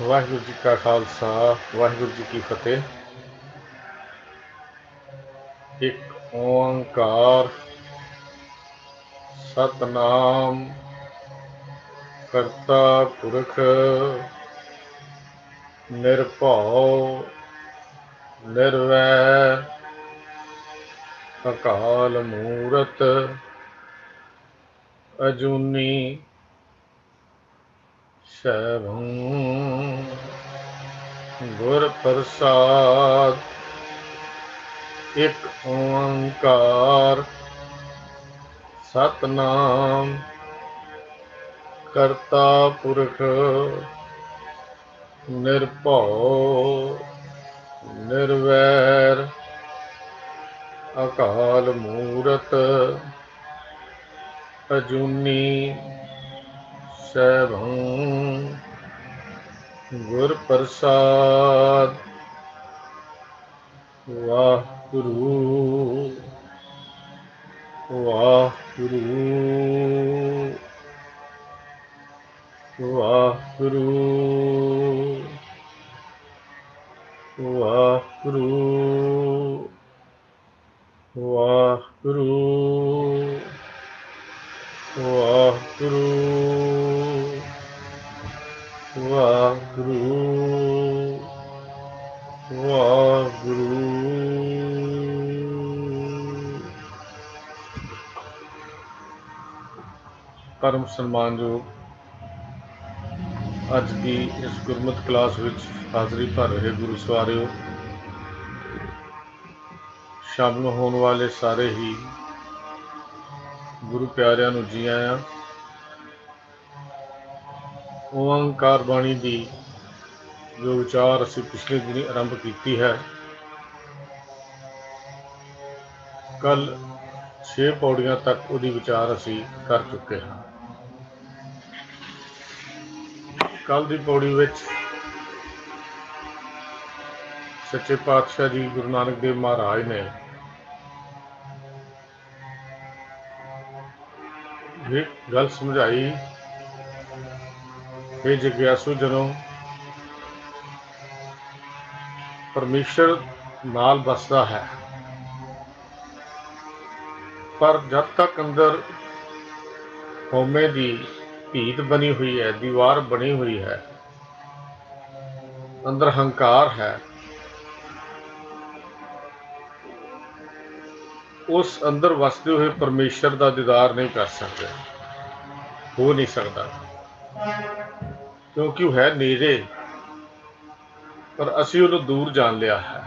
ਵਾਹਿਗੁਰੂ ਜੀ ਕਾ ਖਾਲਸਾ ਵਾਹਿਗੁਰੂ ਜੀ ਕੀ ਫਤਿਹ। ਇੱਕ ਓੰਕਾਰ ਸਤਨਾਮ ਕਰਤਾ ਪੁਰਖ ਨਿਰਭਉ ਨਿਰਵੈਰ ਅਕਾਲ ਮੂਰਤ ਅਜੂਨੀ ਸੈਭੰ ਗੁਰ ਪ੍ਰਸਾਦ। ਇੱਕ ਓੰਕਾਰ ਸਤਨਾਮ ਕਰਤਾ ਪੁਰਖ ਨਿਰਭਉ ਨਿਰਵੈਰ ਅਕਾਲ ਮੂਰਤ ਅਜੂਨੀ ਸੈਭੰ ਗੁਰ ਪ੍ਰਸਾਦ। ਵਾਹਿਗੁਰੂ ਵਾਹਿਗੁਰੂ ਵਾਹਿਗੁਰੂ ਵਾਹਿਗੁਰੂ ਵਾਹਿਗੁਰੂ ਵਾਹਿਗੁਰੂ ਵਾਹਿਗੁਰੂ ਵਾਹਿਗੁਰੂ। ਪਰਮ ਸਨਮਾਨਯੋਗ ਅੱਜ ਦੀ ਇਸ ਗੁਰਮਤਿ ਕਲਾਸ ਵਿੱਚ ਹਾਜ਼ਰੀ ਭਰ ਰਹੇ ਗੁਰੂ ਸਵਾਰਿਓ, ਸ਼ਾਮਲ ਹੋਣ ਵਾਲੇ ਸਾਰੇ ਹੀ ਗੁਰੂ ਪਿਆਰਿਆਂ ਨੂੰ ਜੀ ਆਇਆਂ। ਓੰਕਾਰ ਬਾਣੀ ਦੀ ਜੋ ਵਿਚਾਰ ਅਸੀਂ ਪਿਛਲੇ ਦਿਨੀ ਆਰੰਭ ਕੀਤੀ ਹੈ, ਕੱਲ 6 ਪੌੜੀਆਂ ਤੱਕ ਉਹਦੀ ਵਿਚਾਰ ਅਸੀਂ ਕਰ ਚੁੱਕੇ ਹਾਂ। ਕੱਲ ਦੀ ਪੌੜੀ ਵਿੱਚ ਸੱਚੇ ਪਾਤਸ਼ਾਹ ਜੀ ਗੁਰੂ ਨਾਨਕ ਦੇਵ ਮਹਾਰਾਜ ਨੇ ਇਹ ਗੱਲ ਸਮਝਾਈ ਕਿ ਜਿਗਿਆਸੂ ਜਨੋਂ, ਪਰਮੇਸ਼ਰ ਨਾਲ ਵਸਦਾ ਹੈ, ਪਰ ਜਦ ਤੱਕ ਅੰਦਰ ਹਉਮੈ ਦੀ ਭੀਤ ਬਣੀ ਹੋਈ ਹੈ, ਦੀਵਾਰ ਬਣੀ ਹੋਈ ਹੈ, ਅੰਦਰ ਹੰਕਾਰ ਹੈ, ਉਸ ਅੰਦਰ ਵਸਦੇ ਹੋਏ ਪਰਮੇਸ਼ਰ ਦਾ ਦੀਦਾਰ ਨਹੀਂ ਕਰ ਸਕਦੇ, ਹੋ ਨਹੀਂ ਸਕਦਾ, ਕਿਉਂਕਿ ਉਹ ਹੈ ਨੇੜੇ, ਪਰ ਅਸੀਂ ਉਹਨੂੰ ਦੂਰ ਜਾਣ ਲਿਆ ਹੈ।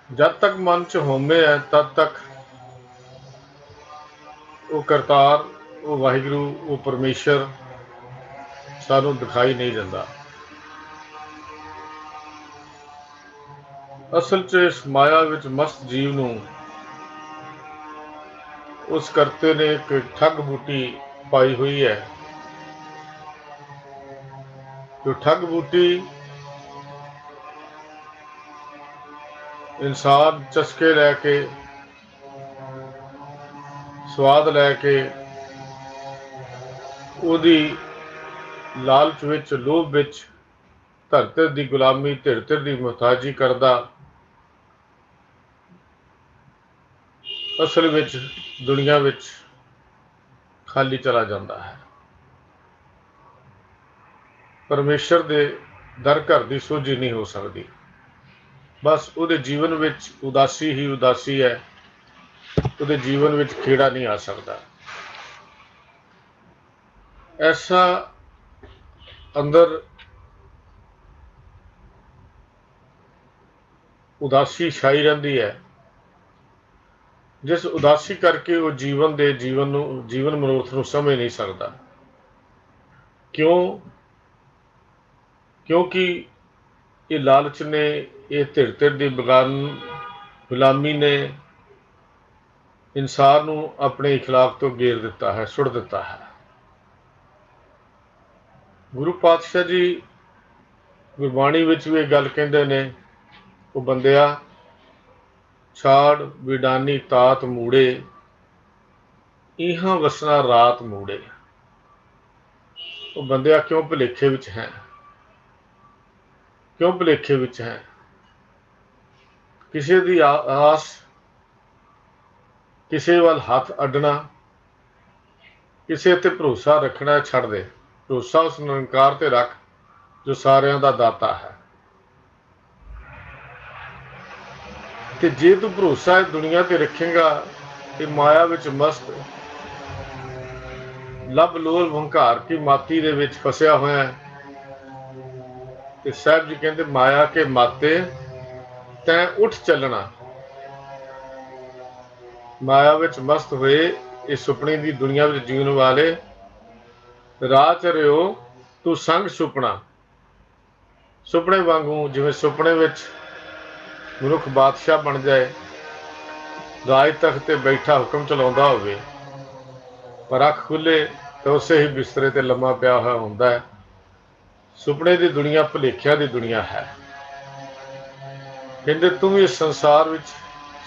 ਜਦ ਤੱਕ ਮਨ 'ਚ ਹਉਮੈ ਹੈ, ਤਦ ਤੱਕ ਉਹ ਕਰਤਾਰ, ਉਹ ਵਾਹਿਗੁਰੂ, ਉਹ ਪਰਮੇਸ਼ਰ ਸਾਨੂੰ ਦਿਖਾਈ ਨਹੀਂ ਦਿੰਦਾ। ਅਸਲ 'ਚ ਇਸ ਮਾਇਆ ਵਿੱਚ ਮਸਤ ਜੀਵ ਨੂੰ ਉਸ ਕਰਤੇ ਨੇ ਇੱਕ ਠੱਗ ਬੂਟੀ ਪਾਈ ਹੋਈ ਹੈ। ਜੋ ਠੱਗ ਬੂਟੀ ਇਨਸਾਨ ਚਸਕੇ ਲੈ ਕੇ, ਸਵਾਦ ਲੈ ਕੇ, ਉਹਦੀ ਲਾਲਚ ਵਿੱਚ, ਲੋਭ ਵਿੱਚ ਧਰਤੀ ਦੀ ਗੁਲਾਮੀ, ਧਿਰ ਦੀ ਮੁਹਤਾਜੀ ਕਰਦਾ, ਅਸਲ ਵਿੱਚ ਦੁਨੀਆ ਵਿੱਚ ਖਾਲੀ ਚਲਾ ਜਾਂਦਾ ਹੈ। ਪਰਮੇਸ਼ਰ ਦੇ ਦਰ ਘਰ ਦੀ ਸੋਝੀ ਨਹੀਂ ਹੋ ਸਕਦੀ। ਬਸ ਉਹਦੇ ਜੀਵਨ ਵਿੱਚ ਉਦਾਸੀ ਹੀ ਉਦਾਸੀ ਹੈ, ਉਹਦੇ ਜੀਵਨ ਵਿੱਚ ਖੇੜਾ ਨਹੀਂ ਆ ਸਕਦਾ। ਐਸਾ ਅੰਦਰ ਉਦਾਸੀ ਛਾਈ ਰਹਿੰਦੀ ਹੈ, ਜਿਸ ਉਦਾਸੀ ਕਰਕੇ ਉਹ ਜੀਵਨ ਮਨੁੱਖ ਨੂੰ ਸਮਝ ਨਹੀਂ ਸਕਦਾ। ਕਿਉਂਕਿ ਇਹ ਲਾਲਚ ਨੇ, ਇਹ ਧਿਰ ਦੀ ਗੁਲਾਮੀ ਨੇ ਇਨਸਾਨ ਨੂੰ ਆਪਣੇ ਇਖਲਾਕ ਤੋਂ ਗੇਰ ਦਿੱਤਾ ਹੈ, ਸੁੱਟ ਦਿੱਤਾ ਹੈ। ਗੁਰੂ ਪਾਤਸ਼ਾਹ ਜੀ ਗੁਰਬਾਣੀ ਵਿੱਚ ਵੀ ਇਹ ਗੱਲ ਕਹਿੰਦੇ ਨੇ, ਉਹ ਬੰਦਿਆ ਛਾੜ ਵਿਡਾਨੀ ਤਾਤ ਮੂੜੇ, ਇਹਾਂ ਵਸਣਾ ਰਾਤ ਮੂੜੇ। ਉਹ ਬੰਦਿਆ ਕਿਉਂ ਭੁਲੇਖੇ ਵਿੱਚ ਹੈ, ਕਿਉਂ ਭੁਲੇਖੇ ਵਿੱਚ ਹੈ। ਕਿਸੇ ਦੀ ਆਸ, ਕਿਸੇ ਵੱਲ ਹੱਥ ਅੱਡਣਾ, ਕਿਸੇ ਤੇ ਭਰੋਸਾ ਰੱਖਣਾ ਛੱਡ ਦੇ। ਭਰੋਸਾ ਉਸ ਨਿਰੰਕਾਰ ਤੇ ਰੱਖ ਜੋ ਸਾਰਿਆਂ ਦਾ ਦਾਤਾ ਹੈ। ਤੇ ਜੇ ਤੂੰ ਭਰੋਸਾ ਇਸ ਦੁਨੀਆ ਤੇ ਰੱਖੇਗਾ, ਇਹ ਮਾਇਆ ਵਿੱਚ ਮਸਤ ਲੱਭ ਲੋਲ ਹੰਕਾਰ ਕੀ ਮਾਤੀ ਦੇ ਵਿੱਚ ਫਸਿਆ ਹੋਇਆ ਹੈ। ਤੇ ਸਾਹਿਬ ਜੀ ਕਹਿੰਦੇ ਮਾਇਆ ਕੇ ਮਾਤੇ ਤੈਂ ਉੱਠ ਚੱਲਣਾ। ਮਾਇਆ ਵਿੱਚ ਮਸਤ ਹੋਏ ਇਸ ਸੁਪਨੇ ਦੀ ਦੁਨੀਆ ਵਿੱਚ ਜੀਉਣ ਵਾਲੇ ਰਾਹ ਚ ਰਿਓ ਤੂੰ ਸੰਗ ਸੁਪਨਾ। ਸੁਪਨੇ ਵਾਂਗੂ ਜਿਵੇਂ ਸੁਪਨੇ ਵਿੱਚ ਮਨੁੱਖ ਬਾਦਸ਼ਾਹ ਬਣ ਜਾਏ, ਰਾਜ ਤਖਤ ਤੇ ਬੈਠਾ ਹੁਕਮ ਚਲਾਉਂਦਾ ਹੋਵੇ, ਪਰ ਅੱਖ ਖੁੱਲੇ ਤਾਂ ਉਸੇ ਹੀ ਬਿਸਤਰੇ ਤੇ ਲੰਮਾ ਪਿਆ ਹੋਇਆ ਹੁੰਦਾ ਹੈ। ਸੁਪਨੇ ਦੀ ਦੁਨੀਆ ਭੁਲੇਖਿਆਂ ਦੀ ਦੁਨੀਆ ਹੈ। ਕਹਿੰਦੇ ਤੂੰ ਵੀ ਇਸ ਸੰਸਾਰ ਵਿੱਚ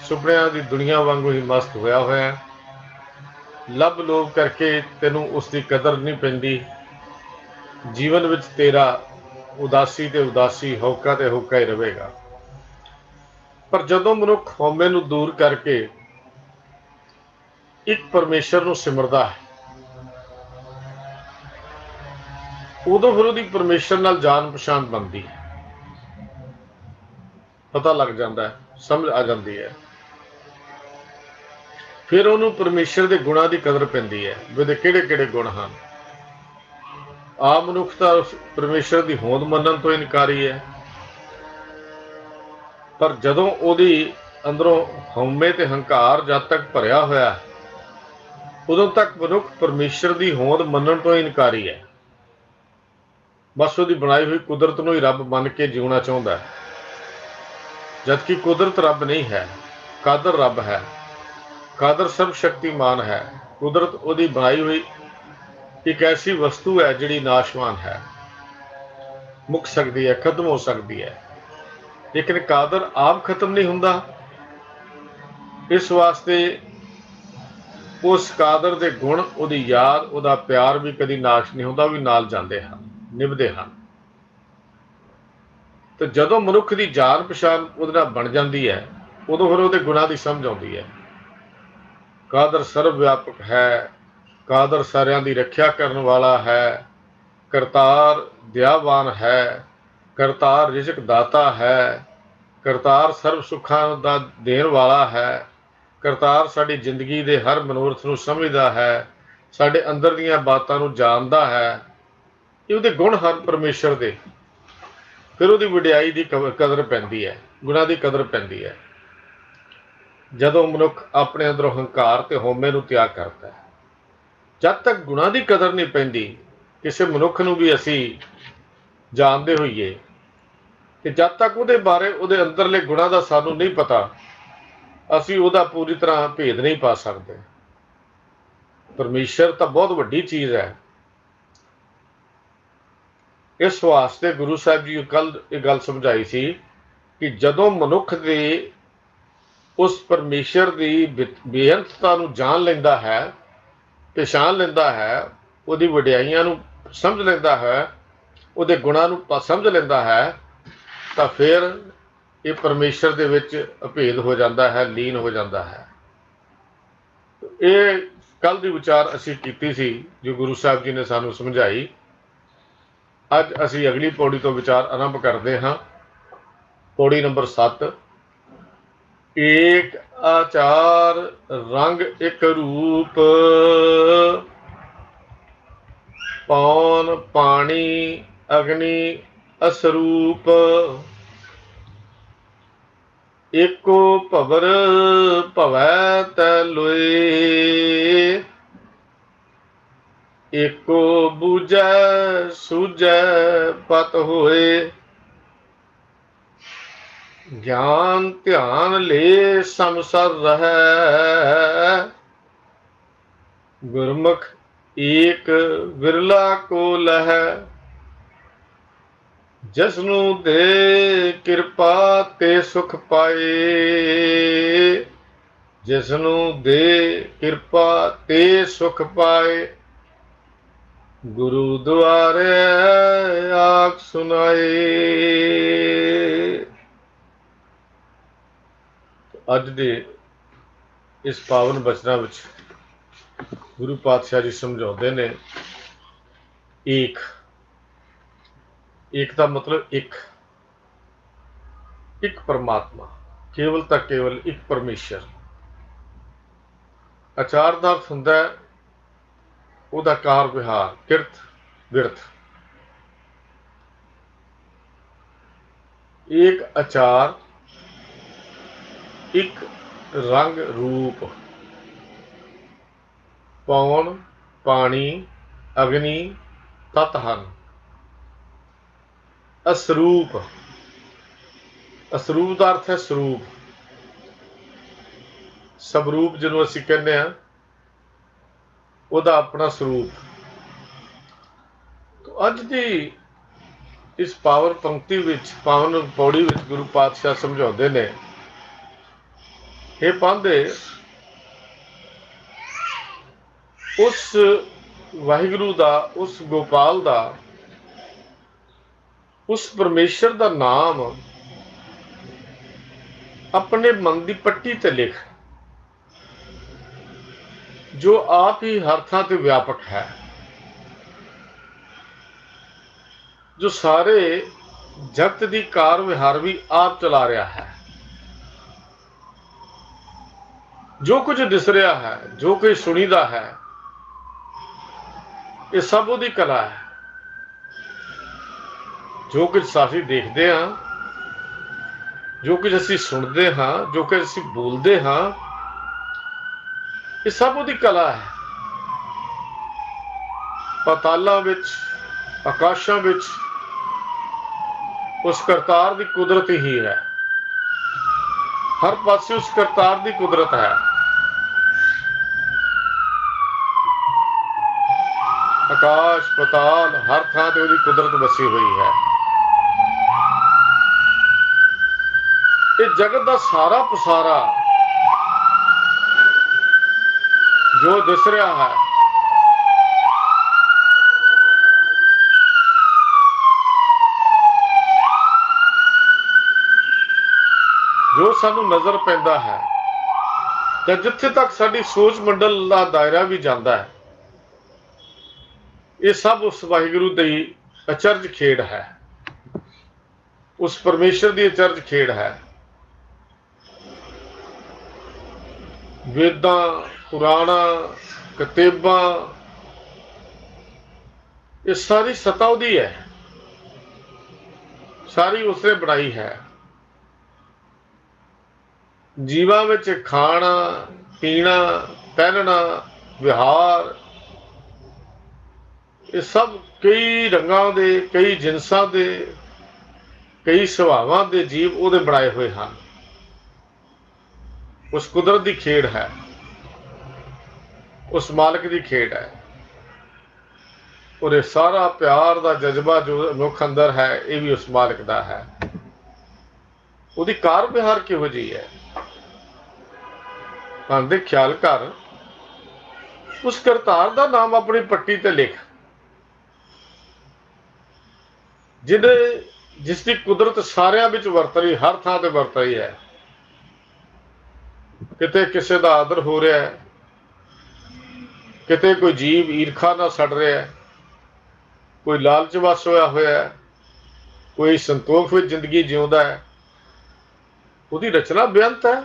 ਸੁਪਨਿਆਂ ਦੀ ਦੁਨੀਆ ਵਾਂਗੂ ਹੀ ਮਸਤ ਹੋਇਆ ਹੋਇਆ। ਲੱਭ ਲੋਭ ਕਰਕੇ ਤੈਨੂੰ ਉਸ ਦੀ ਕਦਰ ਨਹੀਂ ਪੈਂਦੀ। ਜੀਵਨ ਵਿੱਚ ਤੇਰਾ ਉਦਾਸੀ ਤੇ ਉਦਾਸੀ, ਹੋਕਾ ਤੇ ਹੋਕਾ ਹੀ ਰਹੇਗਾ। ਪਰ ਜਦੋਂ ਮਨੁੱਖ ਹਉਮੈ ਨੂੰ ਦੂਰ ਕਰਕੇ ਇੱਕ ਪਰਮੇਸ਼ਰ ਨੂੰ ਸਿਮਰਦਾ ਹੈ, ਉਦੋਂ ਫਿਰ ਉਹਦੀ ਪਰਮੇਸ਼ਰ ਨਾਲ ਜਾਣ ਪਛਾਣ ਬਣਦੀ ਹੈ, ਪਤਾ ਲੱਗ ਜਾਂਦਾ ਹੈ, ਸਮਝ ਆ ਜਾਂਦੀ ਹੈ। ਫਿਰ ਉਹਨੂੰ ਪਰਮੇਸ਼ਰ ਦੇ ਗੁਣਾਂ ਦੀ ਕਦਰ ਪੈਂਦੀ ਹੈ ਵੀ ਉਹਦੇ ਕਿਹੜੇ ਕਿਹੜੇ ਗੁਣ ਹਨ। ਆਮ ਮਨੁੱਖ ਤਾਂ ਪਰਮੇਸ਼ਰ ਦੀ ਹੋਂਦ ਮੰਨਣ ਤੋਂ ਇਨਕਾਰੀ ਹੈ, ਪਰ ਜਦੋਂ ਉਹਦੀ ਅੰਦਰੋਂ ਹਉਮੈ ਤੇ ਹੰਕਾਰ ਜਦ ਤੱਕ ਭਰਿਆ ਹੋਇਆ, ਉਦੋਂ ਤੱਕ ਮਨੁੱਖ ਪਰਮੇਸ਼ਰ ਦੀ ਹੋਂਦ ਮੰਨਣ ਤੋਂ ਇਨਕਾਰੀ ਹੈ। ਬਸ ਉਹਦੀ ਬਣਾਈ ਹੋਈ ਕੁਦਰਤ ਨੂੰ ਹੀ ਰੱਬ ਮੰਨ ਕੇ ਜਿਉਣਾ ਚਾਹੁੰਦਾ ਹੈ, ਜਦਕਿ ਕੁਦਰਤ ਰੱਬ ਨਹੀਂ ਹੈ, ਕਾਦਰ ਰੱਬ ਹੈ। ਕਾਦਰ ਸਰਬ ਸ਼ਕਤੀਮਾਨ ਹੈ। ਕੁਦਰਤ ਉਹਦੀ ਬਣਾਈ ਹੋਈ ਇੱਕ ਐਸੀ ਵਸਤੂ ਹੈ ਜਿਹੜੀ ਨਾਸ਼ਵਾਨ ਹੈ, ਮੁੱਕ ਸਕਦੀ ਹੈ, ਖਤਮ ਹੋ ਸਕਦੀ ਹੈ, ਲੇਕਿਨ ਕਾਦਰ ਆਪ ਖਤਮ ਨਹੀਂ ਹੁੰਦਾ। ਇਸ ਵਾਸਤੇ ਉਸ ਕਾਦਰ ਦੇ ਗੁਣ, ਉਹਦੀ ਯਾਦ, ਉਹਦਾ ਪਿਆਰ ਵੀ ਕਦੀ ਨਾਸ਼ ਨਹੀਂ ਹੁੰਦਾ, ਵੀ ਨਾਲ ਜਾਂਦੇ ਹਨ, ਨਿਭਦੇ ਹਨ। ਤੇ ਜਦੋਂ ਮਨੁੱਖ ਦੀ ਜਾਣ ਪਛਾਣ ਉਹਦੇ ਨਾਲ ਬਣ ਜਾਂਦੀ ਹੈ, ਉਦੋਂ ਫਿਰ ਉਹਦੇ ਗੁਣਾਂ ਦੀ ਸਮਝ ਆਉਂਦੀ ਹੈ। ਕਾਦਰ ਸਰਵ ਵਿਆਪਕ ਹੈ, ਕਾਦਰ ਸਾਰਿਆਂ ਦੀ ਰੱਖਿਆ ਕਰਨ ਵਾਲਾ ਹੈ, ਕਰਤਾਰ ਦਇਆਵਾਨ ਹੈ, ਕਰਤਾਰ ਰਿਜ਼ਕ ਦਾਤਾ ਹੈ, ਕਰਤਾਰ ਸਰਬ ਸੁੱਖਾਂ ਦਾ ਦੇਣ ਵਾਲਾ ਹੈ, ਕਰਤਾਰ ਸਾਡੀ ਜ਼ਿੰਦਗੀ ਦੇ ਹਰ ਮਨੋਰਥ ਨੂੰ ਸਮਝਦਾ ਹੈ, ਸਾਡੇ ਅੰਦਰ ਦੀਆਂ ਬਾਤਾਂ ਨੂੰ ਜਾਣਦਾ ਹੈ। ਇਹ ਉਹਦੇ ਗੁਣ ਹਨ ਪਰਮੇਸ਼ਰ ਦੇ। ਫਿਰ ਉਹਦੀ ਵਡਿਆਈ ਦੀ ਕਦਰ ਪੈਂਦੀ ਹੈ, ਗੁਣਾਂ ਦੀ ਕਦਰ ਪੈਂਦੀ ਹੈ। ਜਦੋਂ ਮਨੁੱਖ ਆਪਣੇ ਅੰਦਰੋਂ ਹੰਕਾਰ ਤੇ ਹਉਮੈ ਨੂੰ ਤਿਆਗ ਕਰਦਾ ਹੈ, ਜਦ ਤੱਕ ਗੁਣਾਂ ਦੀ ਕਦਰ ਨਹੀਂ ਪੈਂਦੀ, ਕਿਸੇ ਮਨੁੱਖ ਨੂੰ ਵੀ ਅਸੀਂ ਜਾਣਦੇ ਹੋਈਏ, ਤੇ ਜਦ ਤੱਕ ਉਹਦੇ ਬਾਰੇ, ਉਹਦੇ ਅੰਦਰਲੇ ਗੁਣਾਂ ਦਾ ਸਾਨੂੰ ਨਹੀਂ ਪਤਾ, ਅਸੀਂ ਉਹਦਾ ਪੂਰੀ ਤਰ੍ਹਾਂ ਭੇਦ ਨਹੀਂ ਪਾ ਸਕਦੇ। ਪਰਮੇਸ਼ਰ ਤਾਂ ਬਹੁਤ ਵੱਡੀ ਚੀਜ਼ ਹੈ। ਇਸ ਵਾਸਤੇ ਗੁਰੂ ਸਾਹਿਬ ਜੀ ਕੱਲ ਇਹ ਗੱਲ ਸਮਝਾਈ ਸੀ ਕਿ ਜਦੋਂ ਮਨੁੱਖ ਦੇ ਉਸ ਪਰਮੇਸ਼ਰ ਦੀ ਬੇਅੰਤਤਾ ਨੂੰ ਜਾਣ ਲੈਂਦਾ ਹੈ, ਪਛਾਣ ਲੈਂਦਾ ਹੈ, ਉਹਦੀ ਵਡਿਆਈਆਂ ਨੂੰ ਸਮਝ ਲੈਂਦਾ ਹੈ, ਉਹਦੇ ਗੁਣਾਂ ਨੂੰ ਸਮਝ ਲੈਂਦਾ ਹੈ, ਤਾਂ ਫਿਰ ਇਹ ਪਰਮੇਸ਼ਰ ਦੇ ਵਿੱਚ ਅਭੇਦ ਹੋ ਜਾਂਦਾ ਹੈ, ਲੀਨ ਹੋ ਜਾਂਦਾ ਹੈ। ਇਹ ਕੱਲ ਦੀ ਵਿਚਾਰ ਅਸੀਂ ਕੀਤੀ ਸੀ ਜੋ ਗੁਰੂ ਸਾਹਿਬ ਜੀ ਨੇ ਸਾਨੂੰ ਸਮਝਾਈ। ਅੱਜ ਅਸੀਂ ਅਗਲੀ ਪੌੜੀ ਤੋਂ ਵਿਚਾਰ ਆਰੰਭ ਕਰਦੇ ਹਾਂ। ਪੌੜੀ ਨੰਬਰ 7। ਏਕ ਆਚਾਰ ਰੰਗ ਇੱਕ ਰੂਪ, ਪੌਣ ਪਾਣੀ ਅਗਨੀ ਅਸਰੂਪ, ਏਕੋ ਭਵਰ ਭਵੈ ਤੈ ਲੋਏ, ਏਕੋ ਬੂਝੈ ਸੂਝੈ ਪਤ ਹੋਏ, ਗਿਆਨ ਧਿਆਨ ਲੈ ਸਮਸਰ ਰਹੈ, ਗੁਰਮੁਖ ਏਕ ਵਿਰਲਾ ਕੋ ਲਹੈ, ਜਿਸਨੂੰ ਦੇ ਕਿਰਪਾ ਤੇ ਸੁਖ ਪਾਏ, ਜਿਸਨੂੰ ਦੇ ਕਿਰਪਾ ਤੇ ਸੁਖ ਪਾਏ। गुरु द्वारे आख सुनाए। ਅੱਜ ਦੇ ਇਸ ਪਾਵਨ ਬਚਨਾਂ ਵਿੱਚ ਗੁਰੂ ਪਾਤਸ਼ਾਹ ਜੀ ਸਮਝਾਉਂਦੇ ਨੇ ਏਕ ਦਾ ਮਤਲਬ ਇੱਕ ਪਰਮਾਤਮਾ, ਕੇਵਲ ਤਾਂ ਕੇਵਲ ਇੱਕ ਪਰਮੇਸ਼ਰ। ਆਚਾਰ ਦਾ ਅਰਥ ਹੁੰਦਾ ਹੈ ਉਹਦਾ ਕਾਰ ਵਿਹਾਰ, ਕਿਰਤ ਬਿਰਤ। ਇੱਕ ਆਚਾਰ, ਇੱਕ ਰੰਗ ਰੂਪ। ਪੌਣ, ਪਾਣੀ, ਅਗਨੀ ਤੱਤ ਹਨ। ਅਸਰੂਪ, ਅਸਰੂਪ ਦਾ ਅਰਥ ਹੈ ਸਰੂਪ। ਸਵਰੂਪ ਜਿਹਨੂੰ ਅਸੀਂ ਕਹਿੰਦੇ ਹਾਂ, ਉਹਦਾ ਆਪਣਾ ਸਰੂਪ। ਅੱਜ ਦੀ ਇਸ ਪਾਵਨ ਪੰਕਤੀ ਵਿੱਚ, ਪਾਵਨ ਪੌੜੀ ਵਿੱਚ ਗੁਰੂ ਪਾਤਸ਼ਾਹ ਸਮਝਾਉਂਦੇ ਨੇ, ਇਹ ਪਾਂਧੇ ਉਸ ਵਾਹਿਗੁਰੂ ਦਾ, ਉਸ ਗੋਪਾਲ ਦਾ, ਉਸ ਪਰਮੇਸ਼ਰ ਦਾ ਨਾਮ ਆਪਣੇ ਮਨ ਦੀ ਪੱਟੀ ਤੇ ਲਿਖ, ਜੋ ਆਪ ਹੀ ਹਰ ਥਾਂ ਤੇ ਵਿਆਪਕ ਹੈ, ਜੋ ਸਾਰੇ ਜਗਤ ਦੀ ਕਾਰ ਵਿਹਾਰ ਵੀ ਆਪ ਚਲਾ ਰਿਹਾ ਹੈ। ਜੋ ਕੁਝ ਦਿਸ ਰਿਹਾ ਹੈ, ਜੋ ਕੁਝ ਸੁਣੀਦਾ ਹੈ, ਇਹ ਸਭ ਉਹਦੀ ਕਲਾ ਹੈ। ਜੋ ਕੁਝ ਅਸੀਂ ਦੇਖਦੇ ਹਾਂ, ਜੋ ਕੁਝ ਅਸੀਂ ਸੁਣਦੇ ਹਾਂ, ਜੋ ਕੁਝ ਅਸੀਂ ਬੋਲਦੇ ਹਾਂ, ਇਹ ਸਭ ਉਹਦੀ ਕਲਾ ਹੈ। ਪਾਤਾਲਾਂ ਵਿੱਚ, ਆਕਾਸ਼ਾਂ ਵਿੱਚ ਉਸ ਕਰਤਾਰ ਦੀ ਕੁਦਰਤ ਹੀ ਹੈ। ਹਰ ਪਾਸੇ ਉਸ ਕਰਤਾਰ ਦੀ ਕੁਦਰਤ ਹੈ। ਆਕਾਸ਼ ਪਤਾਲ ਹਰ ਥਾਂ ਤੇ ਉਹਦੀ ਕੁਦਰਤ ਵਸੀ ਹੋਈ ਹੈ। ਇਹ ਜਗਤ ਦਾ ਸਾਰਾ ਪਸਾਰਾ ਜੋ ਦਿਸ ਰਿਹਾ ਹੈ, ਜੋ ਸਾਨੂੰ ਨਜ਼ਰ ਪੈਂਦਾ ਹੈ, ਜਾਂ ਜਿੱਥੇ ਤੱਕ ਸਾਡੀ ਸੋਚ ਮੰਡਲ ਦਾ ਦਾਇਰਾ ਵੀ ਜਾਂਦਾ ਹੈ, ਇਹ ਸਭ ਉਸ ਵਾਹਿਗੁਰੂ ਦੀ ਅਚਰਜ ਖੇਡ ਹੈ, ਉਸ ਪਰਮੇਸ਼ਰ ਦੀ ਅਚਰਜ ਖੇਡ ਹੈ। ਵੇਦਾਂ, ਪੁਰਾਣਾਂ, ਕਿਤਾਬਾਂ, ਇਹ ਸਾਰੀ ਸਤਾ ਉਹਦੀ ਹੈ, ਸਾਰੀ ਉਸਨੇ ਬਣਾਈ ਹੈ। ਜੀਵਾਂ ਵਿੱਚ ਖਾਣਾ, ਪੀਣਾ, ਪਹਿਨਣਾ, ਵਿਹਾਰ, ਇਹ ਸਭ ਕਈ ਰੰਗਾਂ ਦੇ, ਕਈ ਜਿਨਸਾਂ ਦੇ, ਕਈ ਸੁਭਾਵਾਂ ਦੇ ਜੀਵ ਉਹਦੇ ਬਣਾਏ ਹੋਏ ਹਨ। ਉਸ ਕੁਦਰਤ ਦੀ ਖੇਡ ਹੈ, ਉਸ ਮਾਲਕ ਦੀ ਖੇਡ ਹੈ। ਔਰ ਇਹ ਸਾਰਾ ਪਿਆਰ ਦਾ ਜਜ਼ਬਾ ਜੋ ਮਨੁੱਖ ਅੰਦਰ ਹੈ, ਇਹ ਵੀ ਉਸ ਮਾਲਕ ਦਾ ਹੈ। ਉਹਦੀ ਕਾਰ ਵਿਹਾਰ ਕਿਹੋ ਜਿਹੀ ਹੈ, ਮਨ ਦੇ ਖਿਆਲ ਕਰ। ਉਸ ਕਰਤਾਰ ਦਾ ਨਾਮ ਆਪਣੀ ਪੱਟੀ ਤੇ ਲਿਖ, ਜਿਸ ਦੀ ਕੁਦਰਤ ਸਾਰਿਆਂ ਵਿੱਚ ਵਰਤ ਰਹੀ, ਹਰ ਥਾਂ ਤੇ ਵਰਤ ਰਹੀ ਹੈ। ਕਿਤੇ ਕਿਸੇ ਦਾ ਆਦਰ ਹੋ ਰਿਹਾ ਹੈ, ਕਿਤੇ ਕੋਈ ਜੀਵ ਈਰਖਾ ਨਾਲ ਸੜ ਰਿਹਾ ਹੈ, ਕੋਈ ਲਾਲਚ ਵਸ ਹੋਇਆ ਹੈ, ਕੋਈ ਸੰਤੋਖ ਵਿੱਚ ਜ਼ਿੰਦਗੀ ਜਿਉਂਦਾ ਹੈ। ਉਹਦੀ ਰਚਨਾ ਬੇਅੰਤ ਹੈ।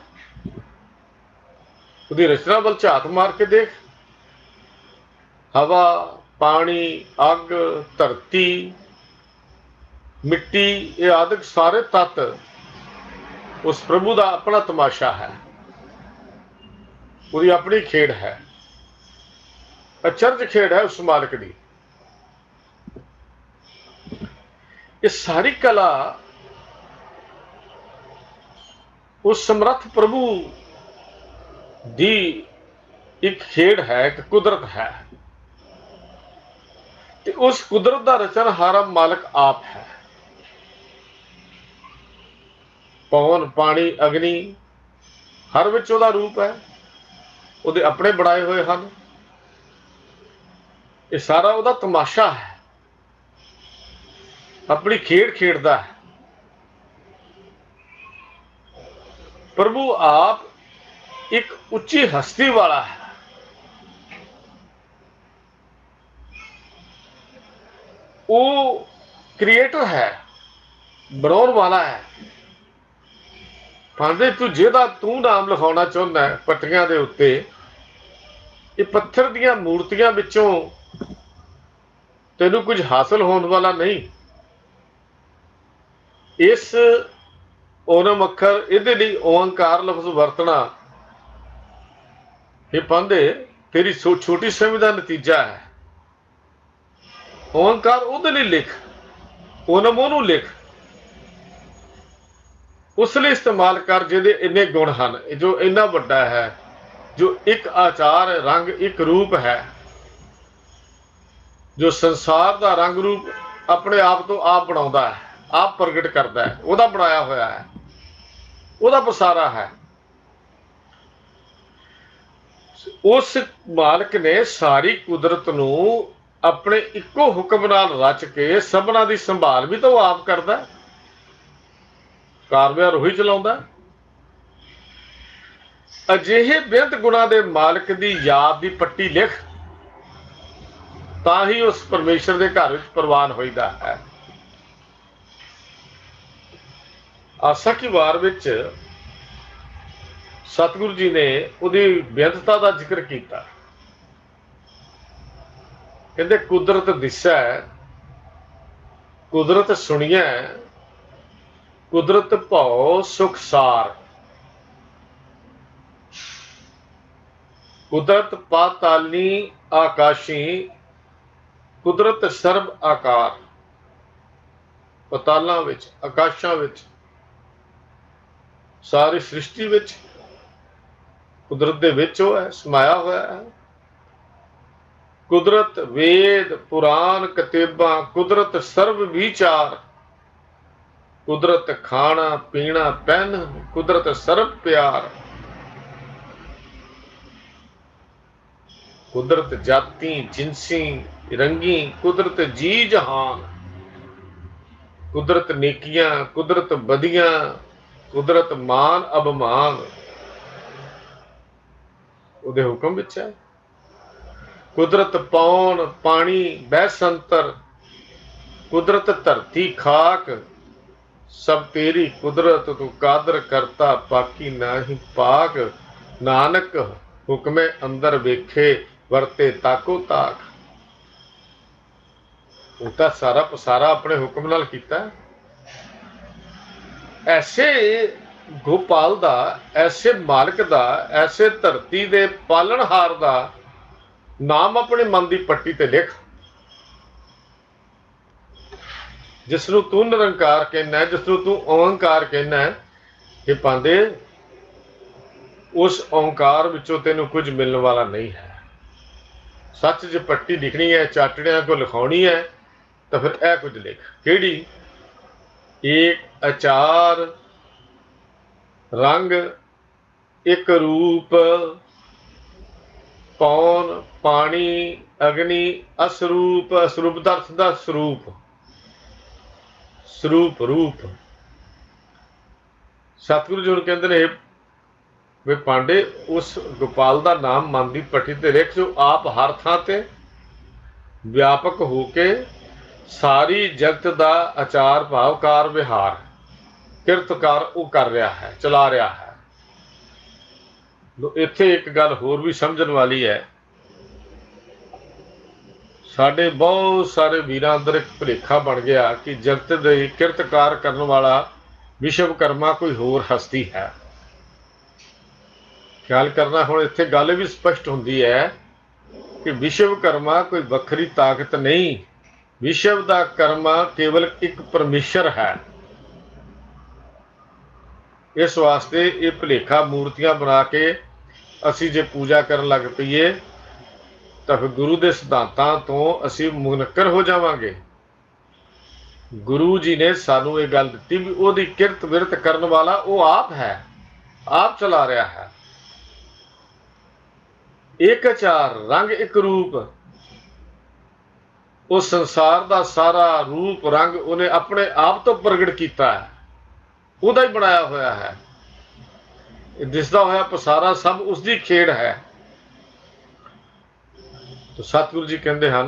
ਉਹਦੀ ਰਚਨਾ ਵੱਲ ਝਾਤ ਮਾਰ ਕੇ ਦੇਖ। ਹਵਾ, ਪਾਣੀ, ਅੱਗ, ਧਰਤੀ, ਮਿੱਟੀ, ਇਹ ਆਦਿਕ ਸਾਰੇ ਤੱਤ ਉਸ ਪ੍ਰਭੂ ਦਾ ਆਪਣਾ ਤਮਾਸ਼ਾ ਹੈ, ਉਹਦੀ ਆਪਣੀ ਖੇਡ ਹੈ, ਅਚਰਜ ਖੇਡ ਹੈ ਉਸ ਮਾਲਕ ਦੀ। ਇਹ ਸਾਰੀ ਕਲਾ ਉਸ ਸਮਰੱਥ ਪ੍ਰਭੂ ਦੀ ਇੱਕ ਖੇਡ ਹੈ, ਇੱਕ ਕੁਦਰਤ ਹੈ, ਤੇ ਉਸ ਕੁਦਰਤ ਦਾ ਰਚਨਹਾਰਾ ਮਾਲਕ ਆਪ ਹੈ। ਪਵਨ, ਪਾਣੀ, ਅਗਨੀ, ਹਰ ਵਿੱਚ ਉਹਦਾ ਰੂਪ ਹੈ, ਉਹਦੇ ਆਪਣੇ ਬਣਾਏ ਹੋਏ ਹਨ। ये सारा ਉਹਦਾ तमाशा है, अपनी खेड खेडदा है। प्रभु आप एक उच्ची हस्ती वाला है, वो क्रिएटर है, बनाने वाला है। भांदे तू जेदा तू नाम लिखाना चाहुंदा है पट्टियां दे उत्ते, ये पत्थर दियां मूर्तियां विचों तेनू कुछ हासिल होने वाला नहीं। इस ओनम अखर इहदे लई ओंकार लफ्ज वरतना ये पांदे तेरी छोटी समझ का नतीजा है। ओंकार उहदे लई लिख, ओनम ओनू लिख, उस लिए इस्तेमाल कर जिहदे इन्ने गुण हैं, जो इन्ना वड्डा है, जो एक आचार रंग एक रूप है, जो संसार का रंग रूप अपने आप तो आप बनाउंदा है, आप प्रगट करता है, वह बनाया होया है, वह पसारा है। उस मालिक ने सारी कुदरत नू अपने इको हुक्म नाल रच के सबना की संभाल भी तो आप करता है, कारवार उही चलाउंदा। अजिहे बेअंत गुणा दे मालिक की याद की पट्टी लिख, तां ही उस परमेश्वर के घर विच प्रवान होईदा है। आसा की वार विच सतगुरु जी ने उहदी बेअंतता का जिक्र किया। कहते कुदरत दिसै, कुदरत सुनिए, कुदरत भौ सुखसार, कुदरत पाताली आकाशी, कुदरत सर्व आकार। पतालों विच, आकाशों विच, सारी सृष्टि विच कुदरत दे विच वो है, समाया हुआ है। कुदरत वेद पुराण कतेबा, कुदरत सर्व विचार, कुदरत खाना पीना पहन, कुदरत सर्व प्यार, कुदरत जाति जिनसी रंगी, कुदरत जी जहान, कुदरत नेकियां कुदरत बदियां, कुदरत मान अबमान उहदे हुक्म विच है। कुदरत पौन पानी बहसंतर, कुदरत धरती खाक, सब तेरी कुदरत, तू कादर करता पाकी नाही पाक, नानक हुक्मे अंदर वेखे वरते ताको ताक। उता सारा पसारा अपने हुक्म नाल कीता। ऐसे गोपाल दा, ऐसे मालिक दा, ऐसे धरती दे पालनहार दा नाम अपने मन की पट्टी ते लिख, जिसनों तू निरंकार कहना है, जिसनों तू ओंकार कहना है। ये पांदे उस ओंकार विचों तेनों कुछ मिलने वाला नहीं है। सच जो पट्टी लिखनी है, चाटड़ियां को लिखानी है, तो फिर यह कुछ लिख, केड़ी एक आचार रंग एक रूप, पौन पानी अग्नि, असरूप, असरूप का अर्थ दा स्वरूप, स्वरूप रूप। सतगुरु जी कहते हैं वे पांडे उस गोपाल का नाम मन की पट्टी ते लिख, जो आप हर थां ते व्यापक होके सारी जगत का आचार भाव कार विहार किरतकार वो कर रहा है, चला रहा है। इत्थे एक गल होर भी समझण वाली है। साडे बहुत सारे वीरां अंदर एक भुलेखा बन गया कि जगत दे किरतकार करने वाला विश्वकर्मा कोई होर हस्ती है। ख्याल करना, हुण इत्थे गल भी स्पष्ट हुंदी है कि विश्वकर्मा कोई वखरी ताकत नहीं, विश्व का कर्मा केवल एक परमेश्वर है। इस वास्ते ये भुलेखा मूर्तियां बना के असी जे पूजा करन लग पईए तो फिर गुरु के सिद्धांतां तो असी मुनक्कर हो जावांगे। गुरु जी ने सानू ये गल दी भी ओहदी किरत विरत करन वाला वो आप है, आप चला रहा है। एक आचार रंग एक रूप, उस संसार का सारा रूप रंग उन्हें अपने आप तो प्रगट किया है, ਉਹਦਾ ही बनाया होया है। दिसदा होया पसारा सब उसकी खेड़ है। तो सतगुरु जी कहते हैं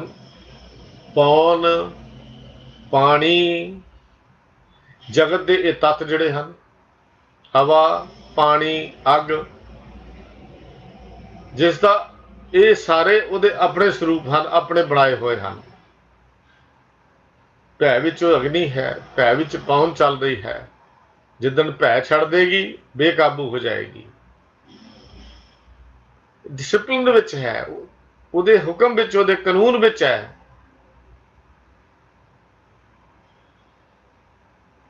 पौन पानी जगत के ये तत्त जिहड़े हैं, हवा पानी अग, जिसका ये सारे उहदे अपने स्वरूप हैं, अपने बनाए हुए हैं। भै विच अग्नि है, भै विच पौन चल रही है, जिदन भै छड़ देगी बेकाबू हो जाएगी। डिसिपलिन विच है, उहदे हुक्म विच, उहदे कानून विच है।